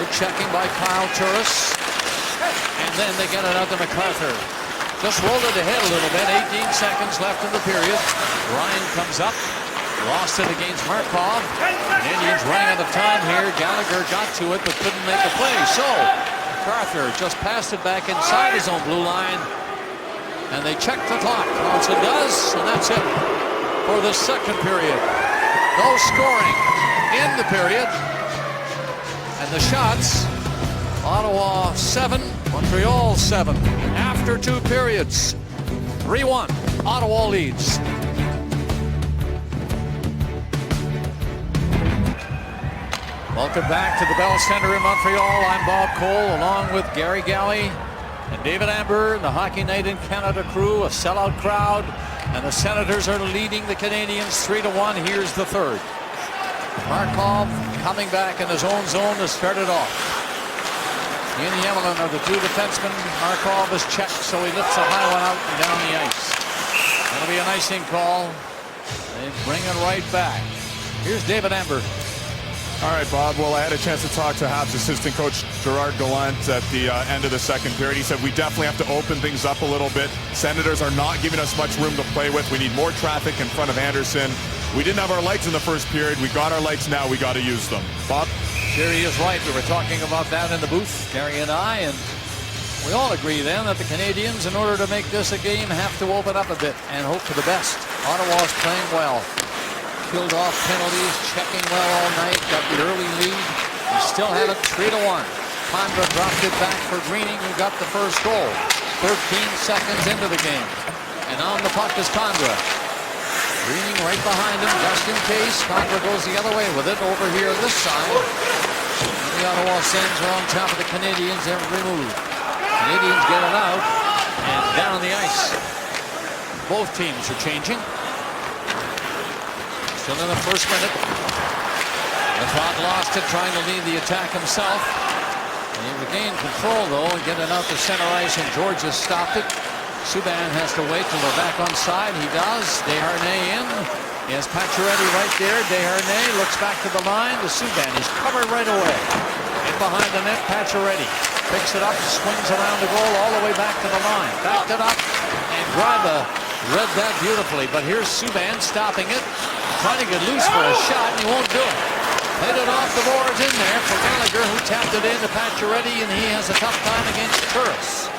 Good checking by Kyle Turris. And then they get it out to MacArthur. Just rolled it ahead a little bit. 18 seconds left in the period. Ryan comes up. Lost it against Markov. Indians running out of time here. Gallagher got to it but couldn't make a play. So MacArthur just passed it back inside his own blue line. And they check the clock. Thompson does, and that's it for the second period. No scoring in the period. And the shots, Ottawa 7, Montreal 7. After 2 periods, 3-1, Ottawa leads. Welcome back to the Bell Center in Montreal. I'm Bob Cole, along with Gary Galley and David Amber, the Hockey Night in Canada crew, a sellout crowd, and the Senators are leading the Canadians 3-1. Here's the third. Markov coming back in his own zone to start it off. In Yemlin are the 2 defensemen. Markov is checked, so he lifts a high one out and down the ice. That'll be an icing call. They bring it right back. Here's David Amber. All right, Bob. Well, I had a chance to talk to Habs assistant coach Gerard Gallant at the end of the second period. He said we definitely have to open things up a little bit. Senators are not giving us much room to play with. We need more traffic in front of Anderson. We didn't have our lights in the first period. We got our lights now. We got to use them. Bob? Jerry is right. We were talking about that in the booth, Gary and I, and we all agree then that the Canadians, in order to make this a game, have to open up a bit and hope for the best. Ottawa's playing well. Killed off penalties, checking well all night, got the early lead. We still have it 3-1. Condra dropped it back for Greening, who got the first goal. 13 seconds into the game. And on the puck is Condra. Greening right behind him, just in case. Condra goes the other way with it over here on this side. And the Ottawa Sens are on top of the Canadians every move. Canadians get it out and down the ice. Both teams are changing. Still in the first minute. Method lost it, trying to lead the attack himself. He regained control, though, and getting out to center ice, and Georges stopped it. Subban has to wait till they're back on side. He does. Desharnais in. He has Pacioretty right there. Desharnais looks back to the line to Subban. He's covered right away. In behind the net, Pacioretty picks it up, swings around the goal all the way back to the line. Backed it up, and Greiba read that beautifully. But here's Subban stopping it, trying to get loose for a shot, and he won't do it. Hit it off the boards in there for Gallagher, who tapped it in to Pacioretty, and he has a tough time against Turris.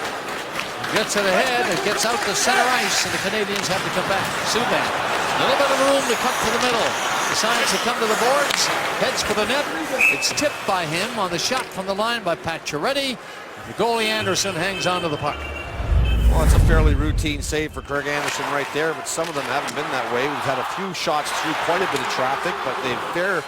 Gets it ahead, it gets out to center ice, and the Canadians have to come back. Subban, a little bit of room to cut to the middle. Decides to come to the boards, heads for the net. It's tipped by him on the shot from the line by Pacioretty. The goalie Anderson hangs on to the puck. Well, it's a fairly routine save for Craig Anderson right there, but some of them haven't been that way. We've had a few shots through quite a bit of traffic, but they've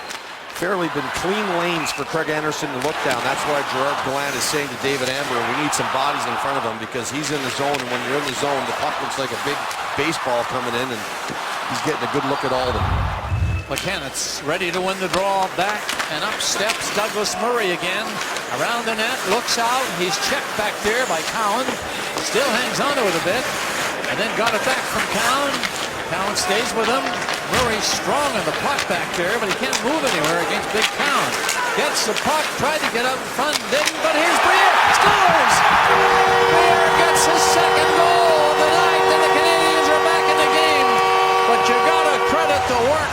fairly been clean lanes for Craig Anderson to look down. That's why Gerard Gallant is saying to David Amber, we need some bodies in front of him, because he's in the zone, and when you're in the zone, the puck looks like a big baseball coming in, and he's getting a good look at all of them. McKennet's ready to win the draw, back and up steps Douglas Murray again. Around the net, looks out, he's checked back there by Cowan. Still hangs onto it a bit, and then got it back from Cowan. Cowan stays with him. Murray strong on the puck back there, but he can't move anywhere against big Cowan. Gets the puck, tried to get out in front, didn't, but here's Briere, scores! Briere gets his second goal of the night, and the Canadians are back in the game. But you gotta credit the work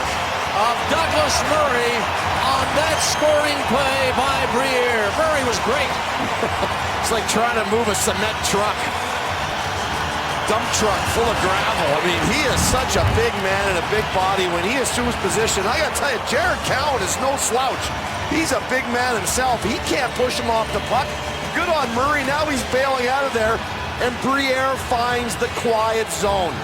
of Douglas Murray on that scoring play by Briere. Murray was great. It's like trying to move a cement truck. Dump truck full of gravel. I mean, he is such a big man and a big body. When he assumes position, I gotta tell you, Jared Cowan is no slouch. He's a big man himself. He can't push him off the puck. Good on Murray. Now he's bailing out of there, and Briere finds the quiet zone.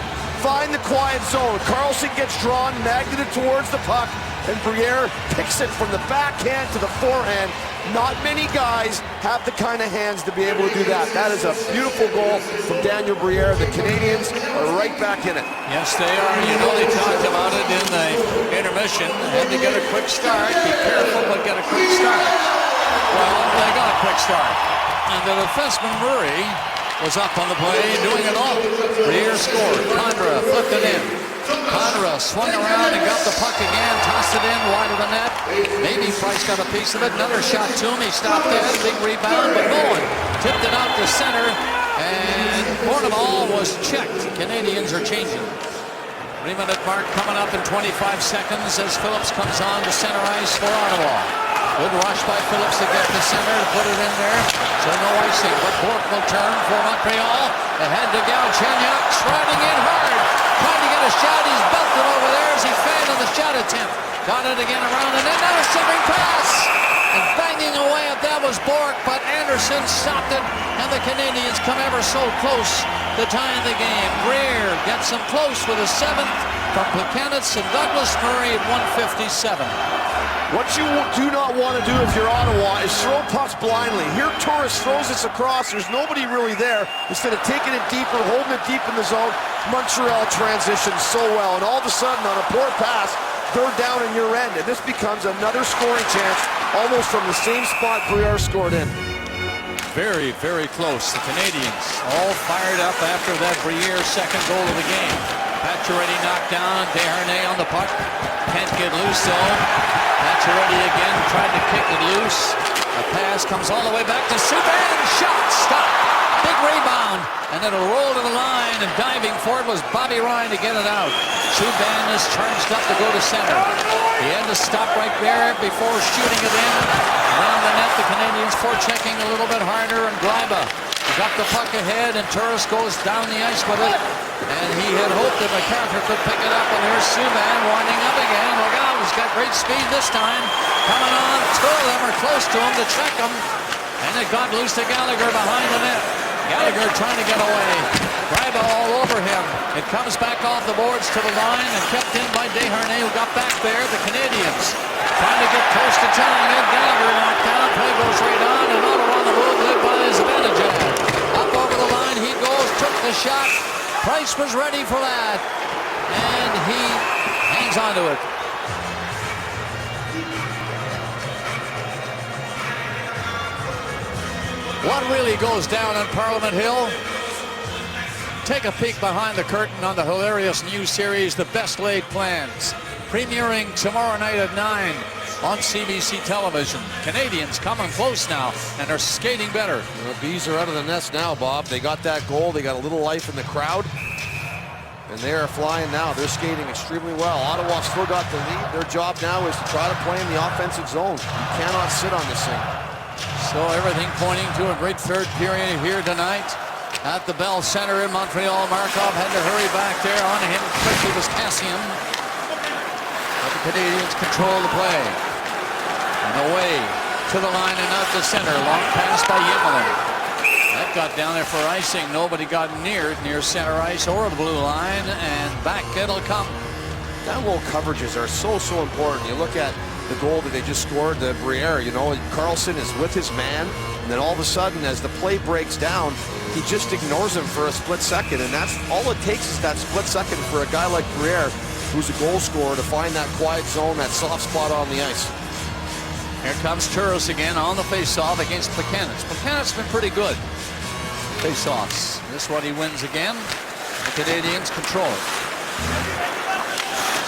Find the quiet zone. Carlson gets drawn, magneted towards the puck, and Briere picks it from the backhand to the forehand. Not many guys have the kind of hands to be able to do that. That is a beautiful goal from Daniel Briere. The Canadians are right back in it. Yes, they are. You know, they talked about it in the intermission. Had to get a quick start. Be careful, but get a quick start. Well, they got a quick start. And the defenseman Murray was up on the play, doing it all. Briere scored. Condra flipped it in. Condra swung around and got the puck again, tossed it in wide of the net. Maybe Price got a piece of it. Another shot to him. He stopped there. Big rebound, but no one tipped it out to center. And Bournemouth was checked. Canadians are changing. 3-minute mark coming up in 25 seconds as Phillips comes on to center ice for Ottawa. Good rush by Phillips to get to center, to put it in there. So no icing, but Bourque will turn for Montreal. Ahead to Galchenyuk, striding in hard. Trying to get a shot, he's belted over there as he failed on the shot attempt. Got it again around the net, now a shipping pass! And banging away at that was Bourque, but Anderson stopped it, and the Canadians come ever so close to tying the game. Briere gets them close with a 7th from Plekanec and Douglas Murray at 1:57. What you do not want to do if you're Ottawa is throw pucks blindly. Here Turris throws this across, there's nobody really there. Instead of taking it deeper, holding it deep in the zone, Montreal transitions so well, and all of a sudden on a poor pass, they're down in your end, and this becomes another scoring chance, almost from the same spot Briere scored in. Very, very close. The Canadians all fired up after that Briere second goal of the game. Pacioretty knocked down, Desharnais on the puck, can't get loose though. Pacioretty again tried to kick it loose. A pass comes all the way back to Subban. Shot stopped. Big rebound, and it'll roll to the line, and diving for it was Bobby Ryan to get it out. Subban is charged up to go to center. He had to stop right there before shooting it in. Around the net, the Canadians forechecking a little bit harder, and Greiba got the puck ahead, and Turris goes down the ice with it. And he had hoped that MacArthur could pick it up, and here's Subban winding up again. Look out, he's got great speed this time. Coming on, 2 of them are close to him to check him. And it got loose to Gallagher behind the net. Gallagher trying to get away. Greiba all over him. It comes back off the boards to the line and kept in by Desharnais, who got back there. The Canadians trying to get close to tying it. Gallagher knocked down. Play goes right on, and Ottawa on the move led by Zibanejad. Up over the line he goes, took the shot. Price was ready for that, and he hangs on to it. What really goes down on Parliament Hill? Take a peek behind the curtain on the hilarious new series, The Best Laid Plans, premiering tomorrow night at 9 on CBC television. Canadians coming close now and are skating better. The Bees are out of the nest now, Bob. They got that goal. They got a little life in the crowd. And they are flying now. They're skating extremely well. Ottawa still got the lead. Their job now is to try to play in the offensive zone. You cannot sit on this thing. So everything pointing to a great third period here tonight at the Bell Center in Montreal. Markov had to hurry back there. On him quickly was Cassian. But the Canadians control the play. And away to the line and out the center. Long pass by Yimmelin. That got down there for icing. Nobody got near center ice or the blue line. And back it'll come. Down low coverages are so important. You look at the goal that they just scored, the Briere, you know, Carlson is with his man, and then all of a sudden, as the play breaks down, he just ignores him for a split second, and that's all it takes is that split second for a guy like Briere, who's a goal scorer, to find that quiet zone, that soft spot on the ice. Here comes Turris again on the face-off against Plekanec. Plekanec's been pretty good. Face-offs. This one he wins again. The Canadians control it.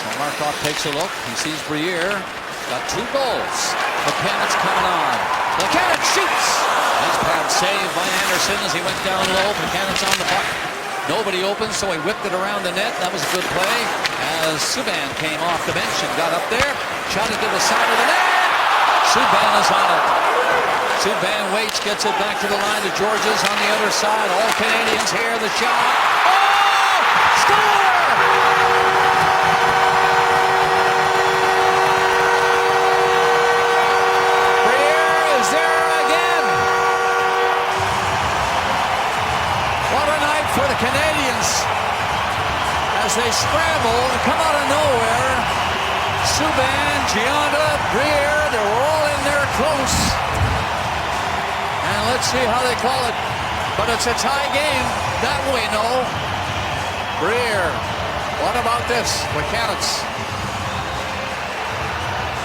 So Markov takes a look. He sees Briere. Got 2 goals. Plekanec's coming on. Plekanec shoots. Nice pad save by Anderson as he went down low. Plekanec's on the puck. Nobody open, so he whipped it around the net. That was a good play as Subban came off the bench and got up there. Shot it to the side of the net. Subban is on it. Subban waits, gets it back to the line to Georges on the other side. All Canadians here. The shot. Oh! Score! For the Canadians as they scramble and come out of nowhere. Subban, Gionta, Briere, they were all in there close. And let's see how they call it. But it's a tie game, that we know. Briere, what about this? Plekanec.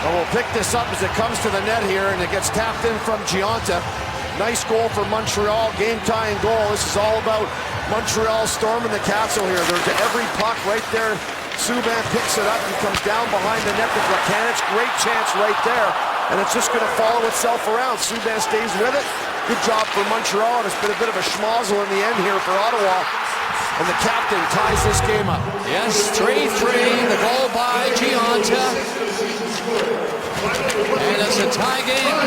Well, we'll pick this up as it comes to the net here, and it gets tapped in from Gionta. Nice goal for Montreal, game-tying goal. This is all about Montreal storming the castle here. They're to every puck right there. Subban picks it up and comes down behind the net with Plekanec. Great chance right there. And it's just going to follow itself around. Subban stays with it. Good job for Montreal. And it's been a bit of a schmozzle in the end here for Ottawa. And the captain ties this game up. Yes, 3-3. The goal by Gionta. And it's a tie game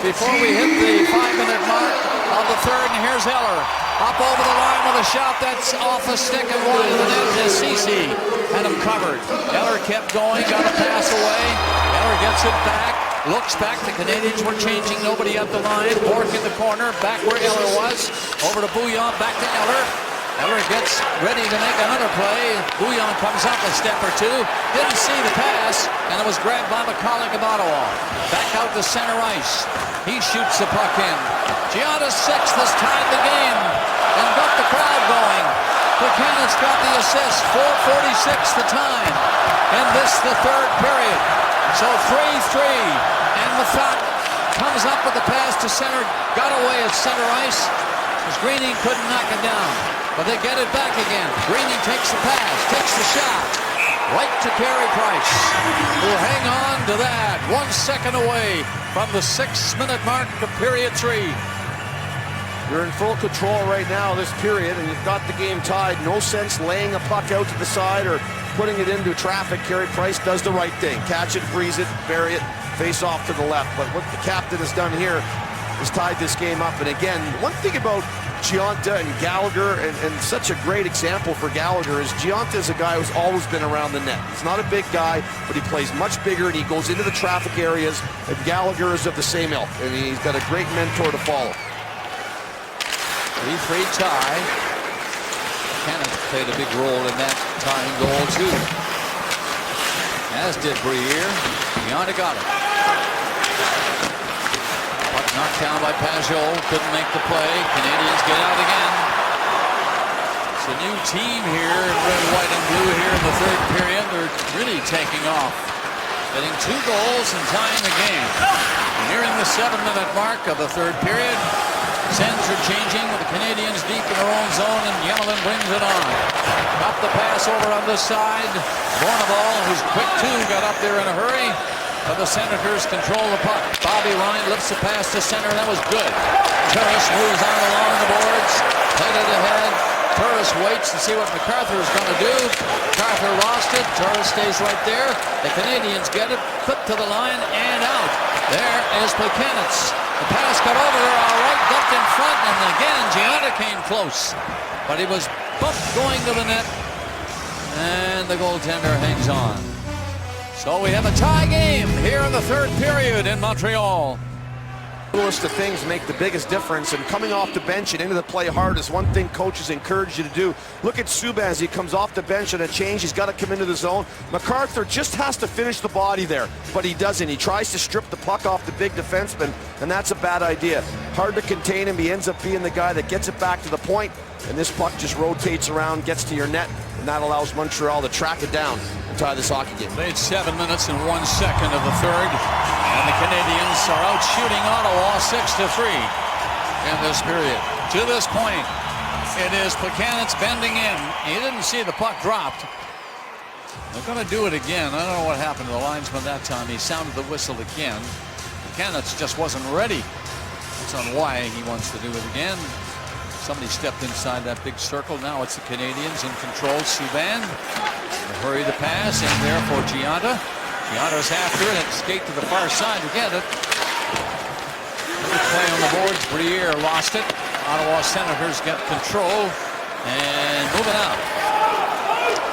before we hit the 5-minute mark of the third. And here's Eller. Up over the line with a shot that's off a stick and wide of the net. And Ceci had him covered. Eller kept going, got a pass away. Eller gets it back, looks back. The Canadians were changing, nobody up the line. Bourque in the corner, back where Eller was. Over to Bouillon, back to Eller. Eller gets ready to make another play. Bouillon comes up a step or two. Didn't see the pass, and it was grabbed by McCulloch of Ottawa. Back out to center ice. He shoots the puck in. Gionta's 6th has tied the game and got the crowd going. Plekanec got the assist. 4:46 the time. And this the third period. So 3-3. And Mathot comes up with the pass to center. Got away at center ice. As Greening couldn't knock it down. But they get it back again. Greening takes the pass, takes the shot. Right to Carey Price, who hang on to that. 1 second away from the 6-minute mark of period 3. You're in full control right now this period, and you've got the game tied. No sense laying a puck out to the side or putting it into traffic. Carey Price does the right thing. Catch it, freeze it, bury it, face off to the left. But what the captain has done here is tied this game up. And again, one thing about Gionta and Gallagher, and such a great example for Gallagher, is Gionta is a guy who's always been around the net. He's not a big guy, but he plays much bigger, and he goes into the traffic areas, and Gallagher is of the same ilk, and he's got a great mentor to follow. 3-3 tie. Cannon played a big role in that tying goal, too. As did Briere. Gionta got it. Puck knocked down by Pajot. Couldn't make the play. Canadians get out again. It's a new team here in red, white, and blue here in the third period. They're really taking off. Getting 2 goals and tying the game. Nearing the 7-minute mark of the third period. Sens are changing with the Canadians deep in their own zone, and Yemelin brings it on. Up the pass over on this side. Bournival, who's quick too, got up there in a hurry. But the Senators control the puck. Bobby Ryan lifts the pass to center, and that was good. Turris moves on along the boards. Headed ahead. Turris waits to see what MacArthur is going to do. MacArthur lost it. Turris stays right there. The Canadians get it. Put to the line and out. There is Plekanec. The pass got over there all right. Dumped in front. And again, Gianna came close. But he was bumped going to the net. And the goaltender hangs on. So we have a tie game here in the third period in Montreal. The littlest of things make the biggest difference, and coming off the bench and into the play hard is one thing coaches encourage you to do. Look at Subban as he comes off the bench on a change. He's got to come into the zone. MacArthur just has to finish the body there, but he doesn't. He tries to strip the puck off the big defenseman, and that's a bad idea. Hard to contain him. He ends up being the guy that gets it back to the point, and this puck just rotates around, gets to your net, and that allows Montreal to track it down and tie this hockey game. Played 7 minutes and 1 second of the third, and the Canadians are out shooting Ottawa 6-3 in this period. To this point, it is Plekanec bending in. He didn't see the puck dropped. They're going to do it again. I don't know what happened to the linesman that time. He sounded the whistle again. Plekanec just wasn't ready. That's on why he wants to do it again. Somebody stepped inside that big circle. Now it's the Canadians in control. Subban. Hurry the pass in there for Gianta. Gianta's after it and skate to the far side to get it. Good play on the boards. Briere lost it. Ottawa Senators get control and moving out.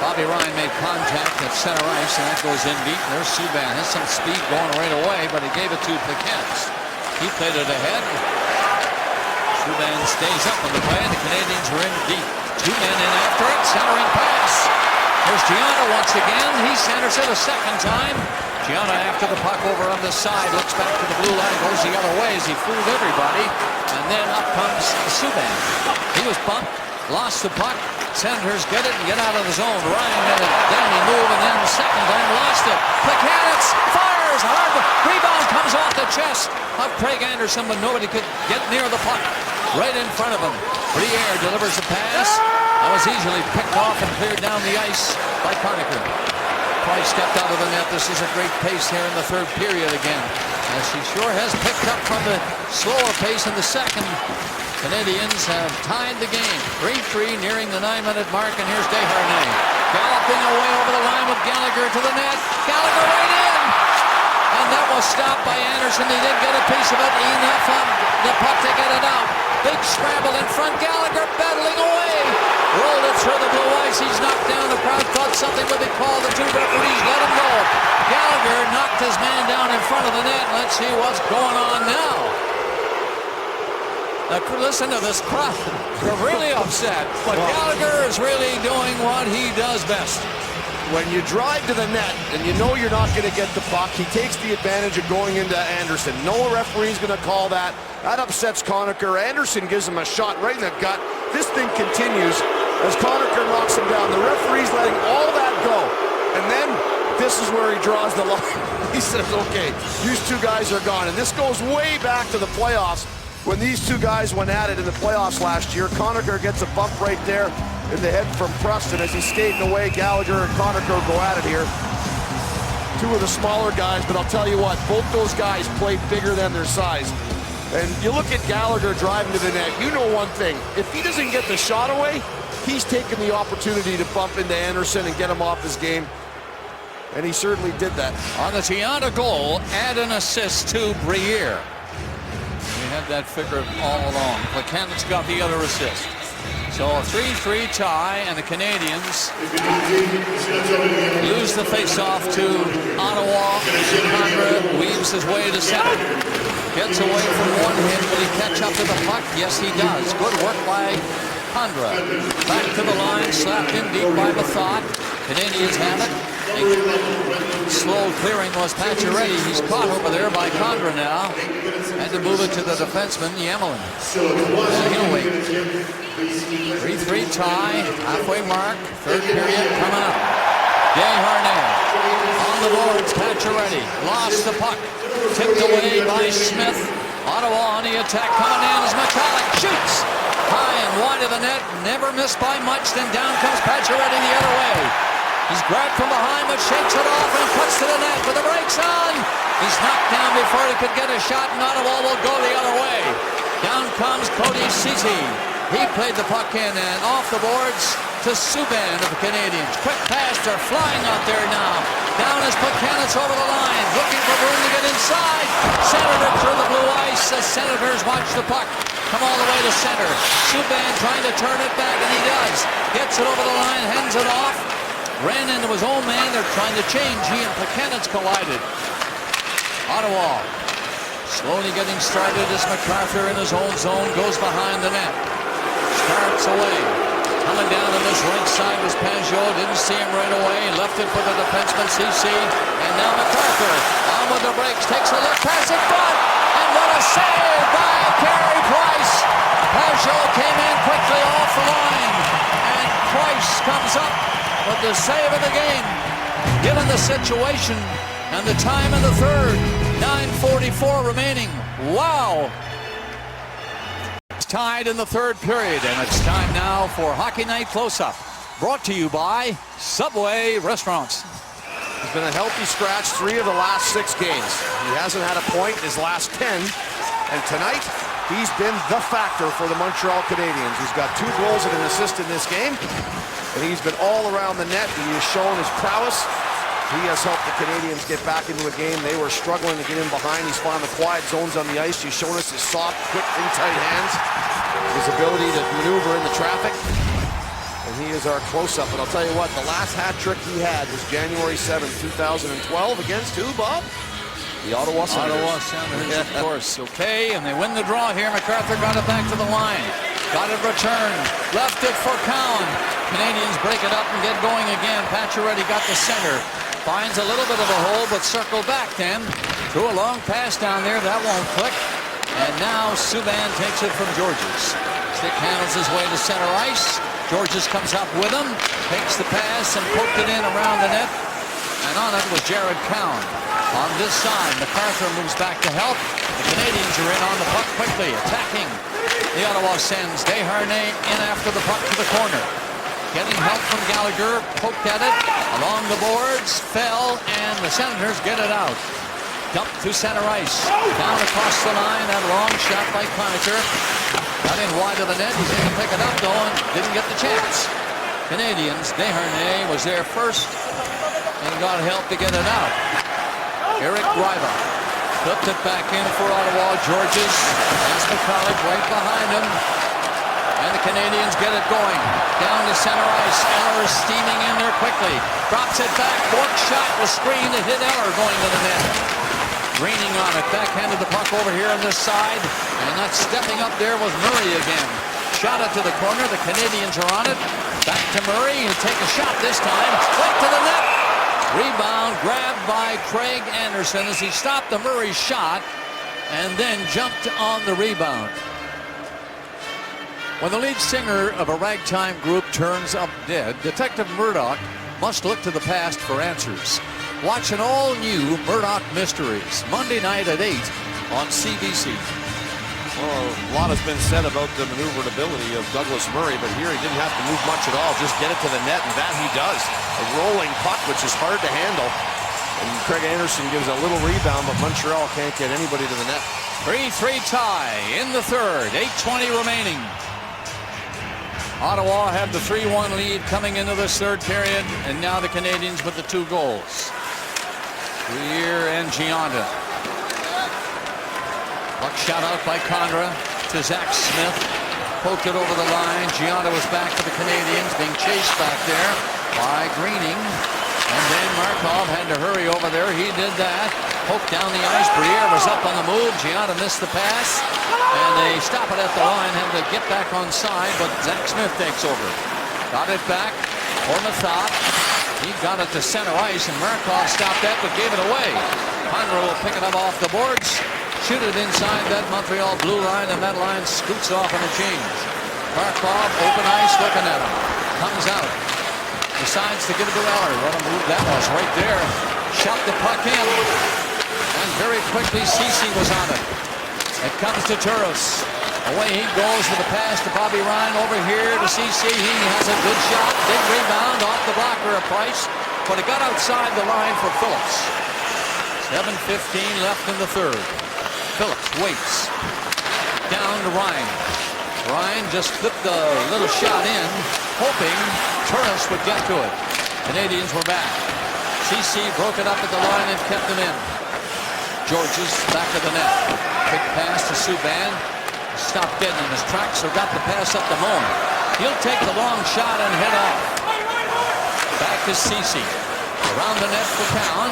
Bobby Ryan made contact at center ice, and that goes in deep. There's Subban. Has some speed going right away, but he gave it to Plekanec. He played it ahead. Subban stays up on the play, and the Canadians are in deep. 2 men in after it. Centering pass. There's Gianta once again. He centers it a second time. Gianta after the puck over on the side. Looks back to the blue line. Goes the other way as he fooled everybody. And then up comes Subban. He was bumped. Lost the puck. Senators get it and get out of the zone. Ryan made a dandy move, and then second time lost it. Plekanec fires hard. The rebound comes off the chest of Craig Anderson, but nobody could get near the puck. Right in front of him. Briere delivers the pass. That was easily picked off and cleared down the ice by Conacher. Price stepped out of the net. This is a great pace here in the third period again, as she sure has picked up from the slower pace in the second. Canadians have tied the game. 3-3 nearing the 9-minute mark, and here's Desharnais. Galloping away over the line with Gallagher to the net. Gallagher right in! And that was stopped by Anderson. He did get a piece of it. Enough on the puck to get it out. Big scramble in front. Gallagher battling away. Rolled it through the blue ice. He's knocked down. The crowd thought something would be called. The 2 referees let him go. Gallagher knocked his man down in front of the net. Let's see what's going on now. Now listen to this crowd. They're really upset. But Gallagher is really doing what he does best. When you drive to the net and you know you're not going to get the puck, he takes the advantage of going into Anderson. No referee's going to call that. That upsets Conacher. Anderson gives him a shot right in the gut. This thing continues as Conacher knocks him down. The referee's letting all that go. And then this is where he draws the line. He says, okay, these 2 guys are gone. And this goes way back to the playoffs when these 2 guys went at it in the playoffs last year. Conacher gets a bump right there in the head from Preston as he's skating away. Gallagher and Conacher go at it here. 2 of the smaller guys, but I'll tell you what, both those guys play bigger than their size. And you look at Gallagher driving to the net, you know one thing, if he doesn't get the shot away, he's taking the opportunity to bump into Anderson and get him off his game. And he certainly did that. On the Gianta goal, add an assist to Briere. We had that figured all along. Plekanec's got the other assist. So a 3-3 tie, and the Canadians lose the face-off to Ottawa. Condra weaves his way to center. Gets away from one hit. Will he catch up to the puck? Yes, he does. Good work by Condra. Back to the line, slapped in deep by Methot. Canadians have it. Slow clearing was Pacioretty. He's caught over there by Condra now. Had to move it to the defenseman, Yemelin. He'll wait. 3-3 tie, halfway mark, third period coming up. Desharnais on the boards, Pacioretty lost the puck, tipped away by Smith. Ottawa on the attack, coming in as Michalek shoots high and wide of the net, never missed by much. Then down comes Pacioretty the other way. He's grabbed from behind but shakes it off and cuts to the net with the brakes on. He's knocked down before he could get a shot, and Ottawa will go the other way. Down comes Cody Ceci. He played the puck in and off the boards to Subban of the Canadiens. Quick pass, they're flying out there now. Down is Plekanec over the line, looking for room to get inside. Senator through the blue ice. The Senators watch the puck come all the way to center. Subban trying to turn it back, and he does. Gets it over the line, hands it off. Ran into his own man. They're trying to change. He and Plekanec collided. Ottawa slowly getting started as MacArthur in his own zone goes behind the net. Starts away. Coming down on this right side was Pajot. Didn't see him right away. Left it for the defenseman, CC. And now MacArthur on with the brakes. Takes a look, pass in front. And what a save by Carey Price. Pajot came in quickly off the line. And Price comes up with the save of the game. Given the situation and the time in the third. 9:44 remaining. Wow. It's tied in the third period, and it's time now for Hockey Night Close-Up. Brought to you by Subway Restaurants. He's been a healthy scratch 3 of the last 6 games. He hasn't had a point in his last 10. And tonight, he's been the factor for the Montreal Canadiens. He's got 2 goals and an assist in this game. And he's been all around the net. He has shown his prowess. He has helped the Canadiens get back into a game. They were struggling to get in behind. He's found the quiet zones on the ice. He's shown us his soft, quick, and tight hands. His ability to maneuver in the traffic. And he is our close-up. And I'll tell you what, the last hat trick he had was January 7th, 2012 against who, Bob? The Ottawa Senators. Ottawa Senators, of course. Okay, and they win the draw here. MacArthur got it back to the line. Got it returned. Left it for Cowan. Canadiens break it up and get going again. Pacioretty got the center. Finds a little bit of a hole, but circle back then. Threw a long pass down there. That won't click. And now Subban takes it from Georges. Stick handles his way to center ice. Georges comes up with him. Takes the pass and poked it in around the net. And on it was Jared Cowan. On this side, MacArthur moves back to help. The Canadiens are in on the puck quickly, attacking the Ottawa Sens. Desharnais in after the puck to the corner. Getting help from Gallagher, poked at it, along the boards, fell, and the Senators get it out. Dumped to center ice, down across the line, that long shot by Conacher. Got in wide of the net, he's going to pick it up though, and didn't get the chance. Canadiens, Desharnais was there first, and got help to get it out. Eric Gryba flipped it back in for Ottawa. Georges, that's McCulloch right behind him. And the Canadiens get it going. Down to center ice. Eller is steaming in there quickly. Drops it back. Bork shot was screened. It hit Eller going to the net. Raining on it. Backhanded the puck over here on this side. And not stepping up there was Murray again. Shot it to the corner. The Canadiens are on it. Back to Murray. He'll take a shot this time. Right to the net. Rebound grabbed by Craig Anderson as he stopped the Murray shot and then jumped on the rebound. When the lead singer of a ragtime group turns up dead, Detective Murdoch must look to the past for answers. Watch an all-new Murdoch Mysteries, Monday night at 8 on CBC. Well, a lot has been said about the maneuverability of Douglas Murray, but here he didn't have to move much at all. Just get it to the net, and that he does. A rolling puck, which is hard to handle. And Craig Anderson gives a little rebound, but Montreal can't get anybody to the net. 3-3 tie in the third, 8:20 remaining. Ottawa have the 3-1 lead coming into this third period, and now the Canadiens with the 2 goals. Weir and Gionta. Puck shot out by Condra to Zach Smith. Poked it over the line. Gionta was back for the Canadiens, being chased back there by Greening. And then Markov had to hurry over there. He did that. Poked down the ice. Briere was up on the move. Gionta missed the pass. And they stop it at the line. Have to get back on side, but Zach Smith takes over. Got it back for Mathot. He got it to center ice, and Markov stopped that, but gave it away. Condra will pick it up off the boards. Shoot it inside that Montreal blue line, and that line scoots off on a change. Markov, open ice, looking at him. Comes out. Decides to give it to Eller. What a move that was right there. Shot the puck in. And very quickly, Ceci was on it. It comes to Turris. Away he goes with the pass to Bobby Ryan over here to CC. He has a good shot. Big rebound off the blocker of Price, but it got outside the line for Phillips. 7:15 left in the third. Phillips waits. Down to Ryan. Ryan just flipped a little shot in, hoping Turris would get to it. Canadians were back. CC broke it up at the line and kept them in. Georges back of the net. Big pass to Subban. Stopped dead in his tracks, so got the pass up the moment. He'll take the long shot and head off. Back is CC. Around the net for Town.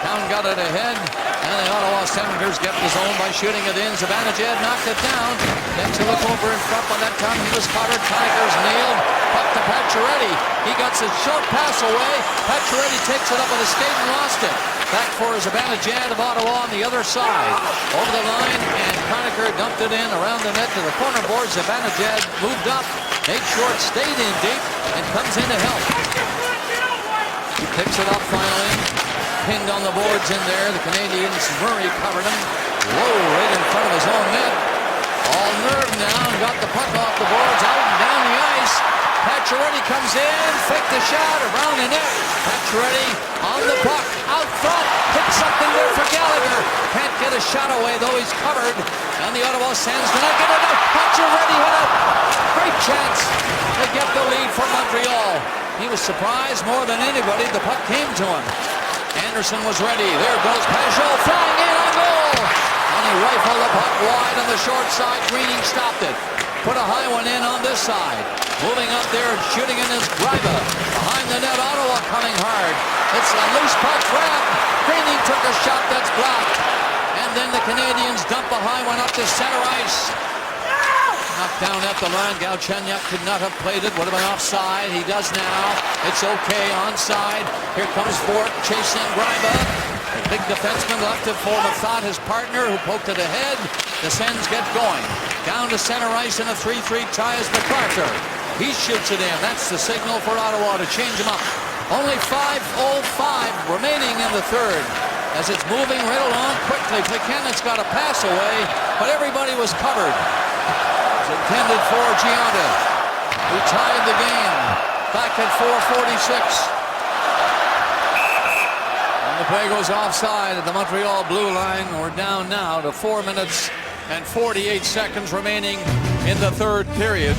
Town got it ahead, and the Ottawa Senators get the zone by shooting it in. Zibanejad knocked it down. Then to look over in front, by that time he was covered. Tigers nailed. Puck to Pacioretty. He got his short pass away. Pacioretty takes it up with a skate and lost it. Back for Zibanejad of Ottawa on the other side. Over the line, and Conacher dumped it in around the net to the corner board. Zibanejad moved up. Nate Short stayed in deep and comes in to help. He picks it up finally. Pinned on the boards in there. The Canadians, Murray covered him. Low right in front of his own net. All nerve now and got the puck off the boards, out and down the ice. Pacioretty comes in, faked the shot around the net. Pacioretty on the puck, out front, hits something there for Gallagher. Can't get a shot away though, he's covered. And the Ottawa Sens cannot get it out. Pacioretty hit it. Great chance to get the lead for Montreal. He was surprised more than anybody. The puck came to him. Anderson was ready. There goes Pajot flying in on goal. And he rifled the puck wide on the short side. Greening stopped it. Put a high one in on this side. Moving up there and shooting in is Greiba. Behind the net, Ottawa coming hard. It's a loose puck grab. Greening took a shot that's blocked. And then the Canadians dump a high one up to center ice. Knocked down at the line. Galchenyuk could not have played it. Would have been offside. He does now. It's okay. Onside. Here comes Fort chasing Greiba. A big defenseman left it for Mathot, his partner, who poked it ahead. The Sens get going. Down to center ice in a 3-3 tie is MacArthur. He shoots it in. That's the signal for Ottawa to change him up. Only 5:05 remaining in the third. As it's moving right along quickly. McKennon's got a pass away, but everybody was covered. Intended for Gianta, who tied the game back at 4:46. And the play goes offside at the Montreal blue line. We're down now to 4 minutes and 48 seconds remaining in the third period.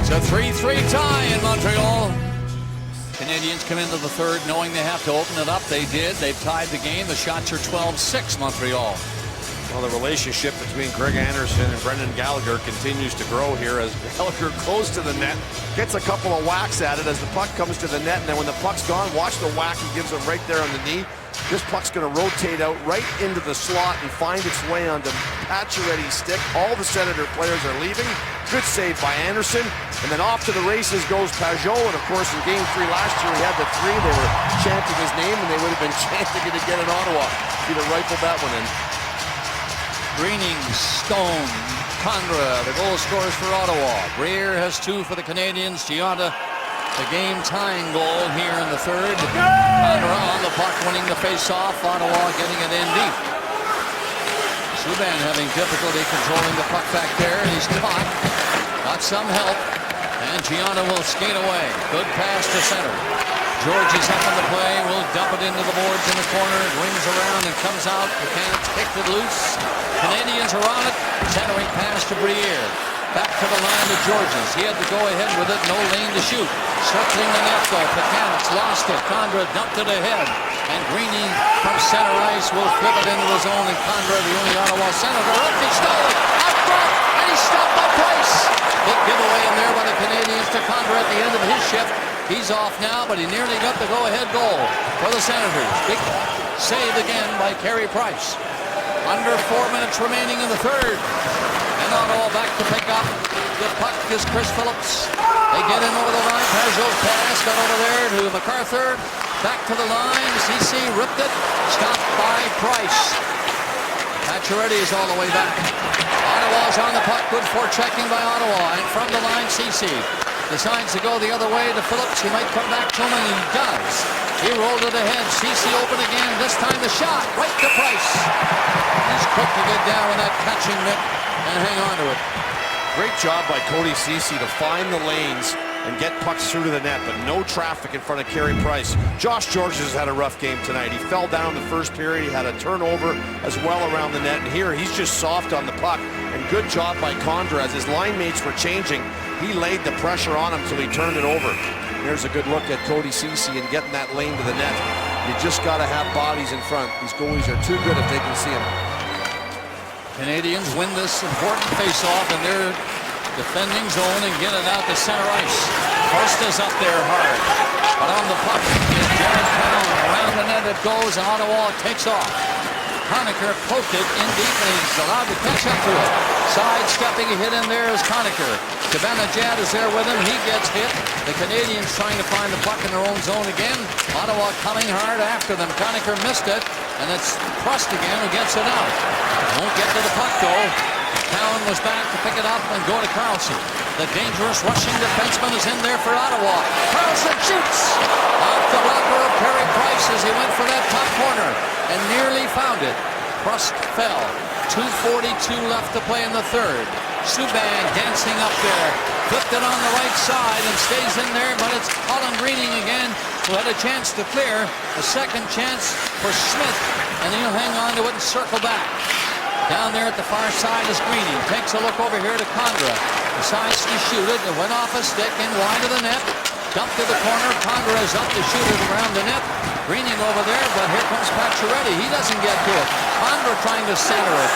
It's a 3-3 tie in Montreal. Canadians come into the third knowing they have to open it up. They did. They've tied the game. The shots are 12-6 Montreal. Well, the relationship between Greg Anderson and Brendan Gallagher continues to grow here as Gallagher close to the net, gets a couple of whacks at it as the puck comes to the net, and then when the puck's gone, watch the whack he gives him right there on the knee. This puck's going to rotate out right into the slot and find its way onto Pacioretty's stick. All the Senator players are leaving. Good save by Anderson. And then off to the races goes Pajot. And of course, in Game 3 last year, he had the three. They were chanting his name, and they would have been chanting it again in Ottawa. He'd have rifled that one in. Greening, Stone, Condra, the goal scorers for Ottawa. Briere has 2 for the Canadians. Gianta, the game-tying goal here in the third. Condra on the puck, winning the face-off. Ottawa getting it in deep. Subban having difficulty controlling the puck back there. He's caught. Got some help. And Gianta will skate away. Good pass to center. George is up on the play, will dump it into the boards in the corner. It rings around and comes out. The Cannons kicked it loose. Canadians are on it. Centering pass to Briere. Back to the line to Georges. He had to go ahead with it. No lane to shoot. Circling the net though. Mechanics lost it. Condra dumped it ahead. And Greening from center ice will flip it into the zone. And Condra, the only Ottawa Senator, up. He stole it. Out front. And he stopped by Price. Big giveaway in there by the Canadians to Condra at the end of his shift. He's off now, but he nearly got the go-ahead goal for the Senators. Big save again by Carey Price. Under 4 minutes remaining in the third. And Ottawa back to pick up. The puck is Chris Phillips. They get in over the line. Pajot pass got over there to MacArthur. Back to the line. CC ripped it. Stopped by Price. Pacioretty is all the way back. Ottawa Ottawa's on the puck. Good forechecking by Ottawa. And from the line, Ceci decides to go the other way to Phillips. He might come back to him, and he does. He rolled it ahead. Ceci open again. This time the shot right to Price. He's quick to get down with that catching mitt and hang on to it. Great job by Cody Ceci to find the lanes and get pucks through to the net, but no traffic in front of Carey Price. Josh Georges has had a rough game tonight. He fell down the first period. He had a turnover as well around the net, and here he's just soft on the puck. And good job by Condra as his line mates were changing. He laid the pressure on him till he turned it over. Here's a good look at Cody Ceci and getting that lane to the net. You just got to have bodies in front. These goalies are too good if they can see him. Canadians win this important face-off in their defending zone and get it out to center ice. First is up there hard, but on the puck is Jared Cowan. Around the net it goes, and Ottawa takes off. Conacher poked it in deep, and he's allowed to catch up to it. Sidestepping a hit in there is Conacher. Cabanajad is there with him. He gets hit. The Canadians trying to find the puck in their own zone again. Ottawa coming hard after them. Conacher missed it, and it's Prust again who gets it out. Won't get to the puck, though. Cowan was back to pick it up and go to Carlson. The dangerous rushing defenseman is in there for Ottawa. Carlson shoots off the blocker of Carey Price as he went for that top corner and nearly found it. Prust fell. 2:42 left to play in the third. Subban dancing up there. Flipped it on the right side and stays in there, but it's Colin Greening again who had a chance to clear. A second chance for Smith, and he'll hang on to it and circle back. Down there at the far side is Greening. Takes a look over here to Condra. Decides to shoot it. It went off a stick and wide of the net. Dumped to the corner. Condra is up to shoot it around the net. Greening over there, but here comes Pacioretty. He doesn't get to it. Condra trying to center it.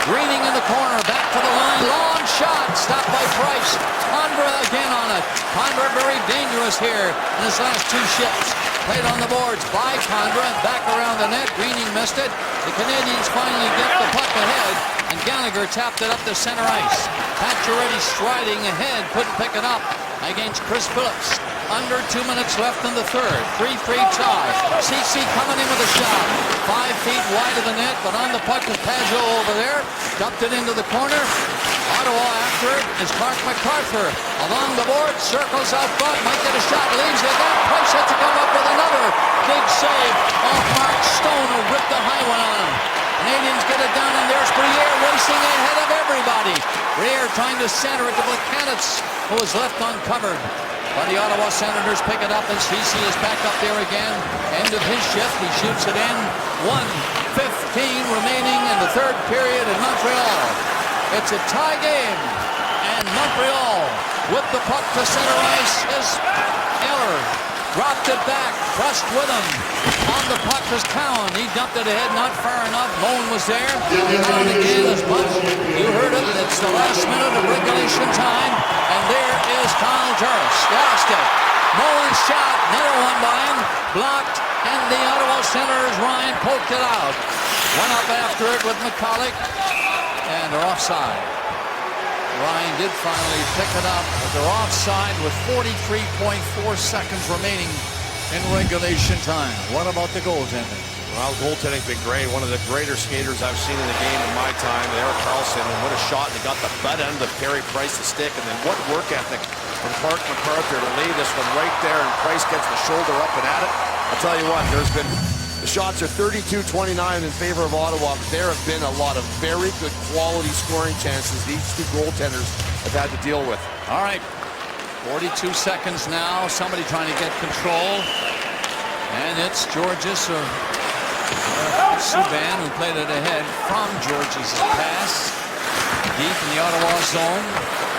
Greening in the corner. Back to the line. Long shot. Stopped by Price. Condra again on it. Condra very dangerous here in his last two shifts. Played on the boards by Condra. Back around the net. Greening missed it. The Canadians finally get the puck ahead, and Gallagher tapped it up to center ice. Pacioretty striding ahead, couldn't pick it up against Chris Phillips. Under 2 minutes left in the third. 3-3 tie. Ceci coming in with a shot. 5 feet wide of the net, but on the puck is Pajot over there. Dumped it into the corner. Ottawa after it is Clark MacArthur. Along the board, circles out front, might get a shot, leaves it down. Price had to come up with another big save off Mark Stone, who ripped the high one on him. Canadians get it down, and there's Briere racing ahead of everybody. Briere trying to center it to Buchanitz, who was left uncovered. But the Ottawa Senators pick it up, and Ceci is back up there again. End of his shift, he shoots it in. 1:15 remaining in the third period in Montreal. It's a tie game, and Montreal with the puck to center ice is Eller. Dropped it back, Prust with him. On the puck is Cowan. He dumped it ahead, not far enough. Moan was there. Cowan again is bumped. You heard it. It's the last minute of regulation time. And there is Kyle Jarvis. Lost it. Moan's shot. Another one by him. Blocked. And the Ottawa Senators, Ryan, poked it out. Went up after it with McCulloch. And they're offside. Ryan did finally pick it up, but they're offside with 43.4 seconds remaining in regulation time. What about the goaltending? Well, goaltending's been great. One of the greater skaters I've seen in the game in my time. Erik Karlsson, and what a shot. And he got the butt end of Carey Price's stick. And then what work ethic from Clark MacArthur to lay this one right there. And Price gets the shoulder up and at it. I'll tell you what, the shots are 32-29 in favor of Ottawa, but there have been a lot of very good quality scoring chances these two goaltenders have had to deal with. All right, 42 seconds now. Somebody trying to get control. And it's Georges or Subban who played it ahead from Georges' pass. Deep in the Ottawa zone.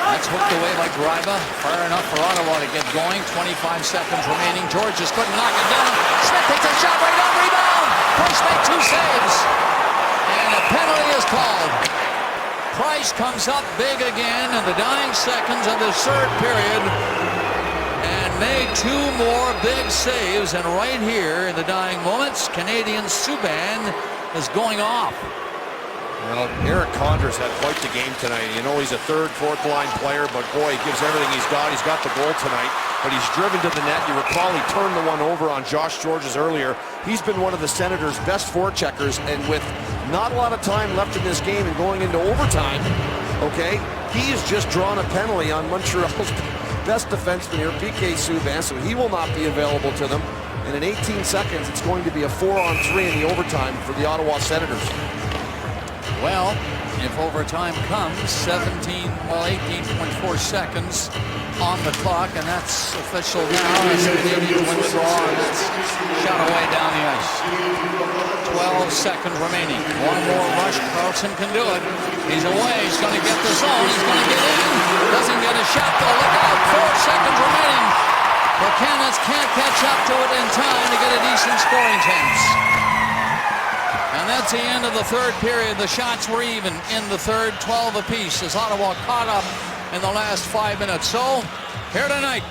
That's hooked away by Greiba. Far enough for Ottawa to get going. 25 seconds remaining. Georges couldn't knock it down. Smith takes a shot right on rebound. Price made 2 saves. And a penalty is called. Price comes up big again in the dying seconds of the third period and made 2 more big saves. And right here in the dying moments, Canadian Subban is going off. Well, Erik Condras had quite the game tonight. You know, he's a third, fourth line player, but boy, he gives everything he's got. He's got the goal tonight, but he's driven to the net. You recall he turned the one over on Josh Georges earlier. He's been one of the Senators' best forecheckers, and with not a lot of time left in this game and going into overtime, okay? He has just drawn a penalty on Montreal's best defenseman here, PK Subban, so he will not be available to them. And in 18 seconds, it's going to be a 4-on-3 in the overtime for the Ottawa Senators. Well, if overtime comes, 18.4 seconds on the clock, and that's official now as the Canadians withdraw, and that's shot away down the ice. 12 seconds remaining. One more rush. Carlson can do it. He's away. He's going to get the zone. He's going to get in. Doesn't get a shot, though. Look out. 4 seconds remaining. The Canucks can't catch up to it in time to get a decent scoring chance. And that's the end of the third period. The shots were even in the third, 12 apiece, as Ottawa caught up in the last 5 minutes. So, here tonight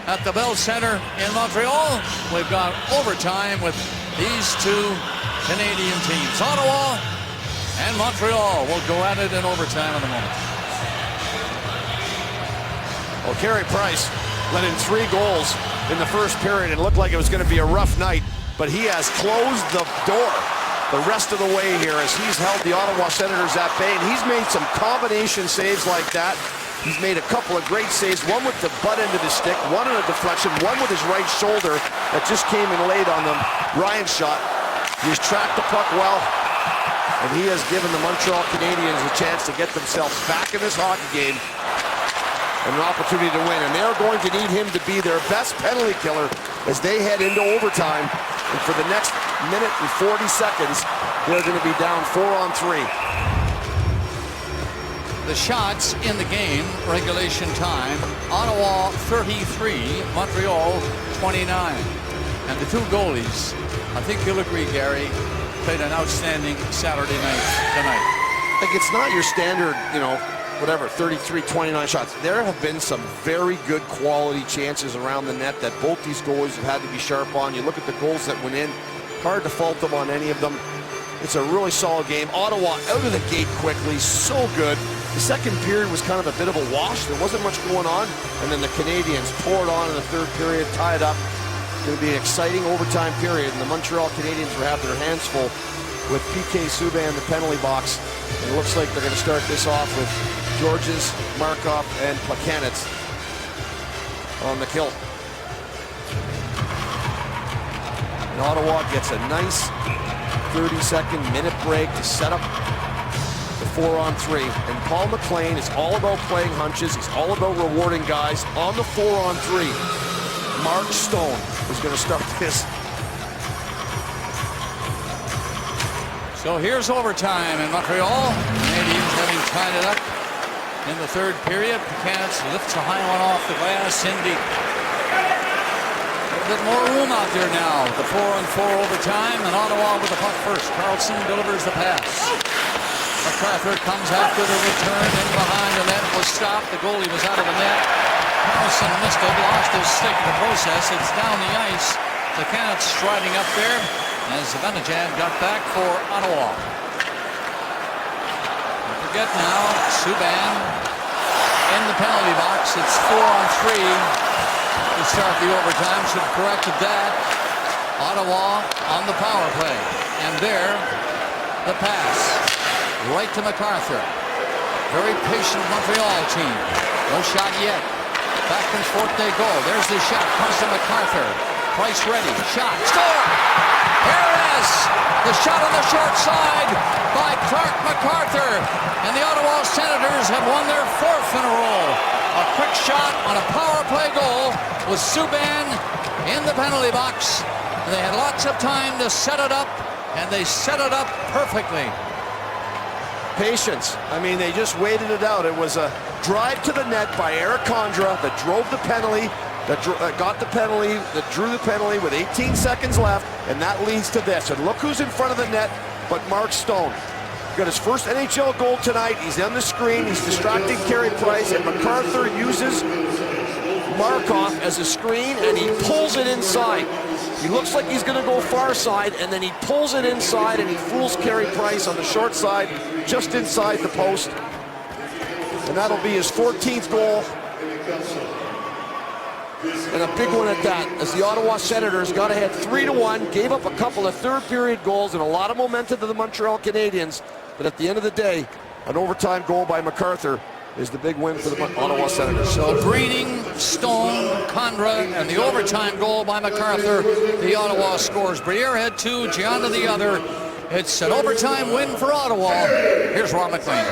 at the Bell Center in Montreal, we've got overtime with these two Canadian teams. Ottawa and Montreal will go at it in overtime in a moment. Well, Carey Price let in 3 goals in the first period. It looked like it was going to be a rough night, but he has closed the door the rest of the way here as he's held the Ottawa Senators at bay, and he's made some combination saves like that. He's made a couple of great saves, one with the butt end of his stick, one on a deflection, one with his right shoulder that just came in late on the Ryan shot. He's tracked the puck well, and he has given the Montreal Canadiens a chance to get themselves back in this hockey game and an opportunity to win. And they're going to need him to be their best penalty killer as they head into overtime. And for the next minute and 40 seconds, they're going to be down 4-on-3. The shots in the game, regulation time, Ottawa 33, Montreal 29. And the two goalies, I think you'll agree, Gary, played an outstanding Saturday night tonight. Like, it's not your standard, whatever, 33, 29 shots. There have been some very good quality chances around the net that both these goalies have had to be sharp on. You look at the goals that went in, hard to fault them on any of them. It's a really solid game. Ottawa out of the gate quickly, so good. The second period was kind of a bit of a wash. There wasn't much going on. And then the Canadiens poured on in the third period, tied up. It's going to be an exciting overtime period. And the Montreal Canadiens will have their hands full with PK Subban in the penalty box. And it looks like they're going to start this off with Georges, Markov, and Plekanec on the kill. And Ottawa gets a nice 30-second minute break to set up the 4-on-3. And Paul McLean is all about playing hunches. He's all about rewarding guys on the 4-on-3. Mark Stone is going to start this. So here's overtime in Montreal. Canadians having tied it up in the third period. Plekanec lifts a high one off the glass in deep. A little bit more room out there now. The 4-on-4 overtime, and Ottawa with the puck first. Carlson delivers the pass. MacArthur comes after the return in behind the net. Was stopped. The goalie was out of the net. Carlson missed it, lost his stick in the process. It's down the ice. Plekanec striding up there as Zibanejad got back for Ottawa. Don't forget now, Subban in the penalty box. It's 4-on-3 to start the overtime. Should have corrected that. Ottawa on the power play. And there, the pass. Right to MacArthur. Very patient Montreal team. No shot yet. Back and forth they go. There's the shot. Comes to MacArthur. Price ready. Shot. Score! Here it is. The shot on the short side by Clark MacArthur. And the Ottawa Senators have won their 4th in a row. A quick shot on a power play goal with Subban in the penalty box. And they had lots of time to set it up, and they set it up perfectly. Patience. I mean, they just waited it out. It was a drive to the net by Eric Condra that drove the penalty, that got the penalty, that drew the penalty with 18 seconds left, and that leads to this. And look who's in front of the net but Mark Stone. Got his first NHL goal tonight. He's on the screen. He's distracting Carey Price, and MacArthur uses Markov as a screen, and he pulls it inside. He looks like he's going to go far side, and then he pulls it inside, and he fools Carey Price on the short side, just inside the post. And that'll be his 14th goal. And a big one at that, as the Ottawa Senators got ahead 3-1, gave up a couple of third period goals and a lot of momentum to the Montreal Canadiens. But at the end of the day, An overtime goal by MacArthur is the big win for the Ottawa Senators. So Greening, Stone, Condra, and the overtime goal by MacArthur. The Ottawa scores. Briere had 2, Gianna the other. It's an overtime win for Ottawa. Here's Ron MacLean.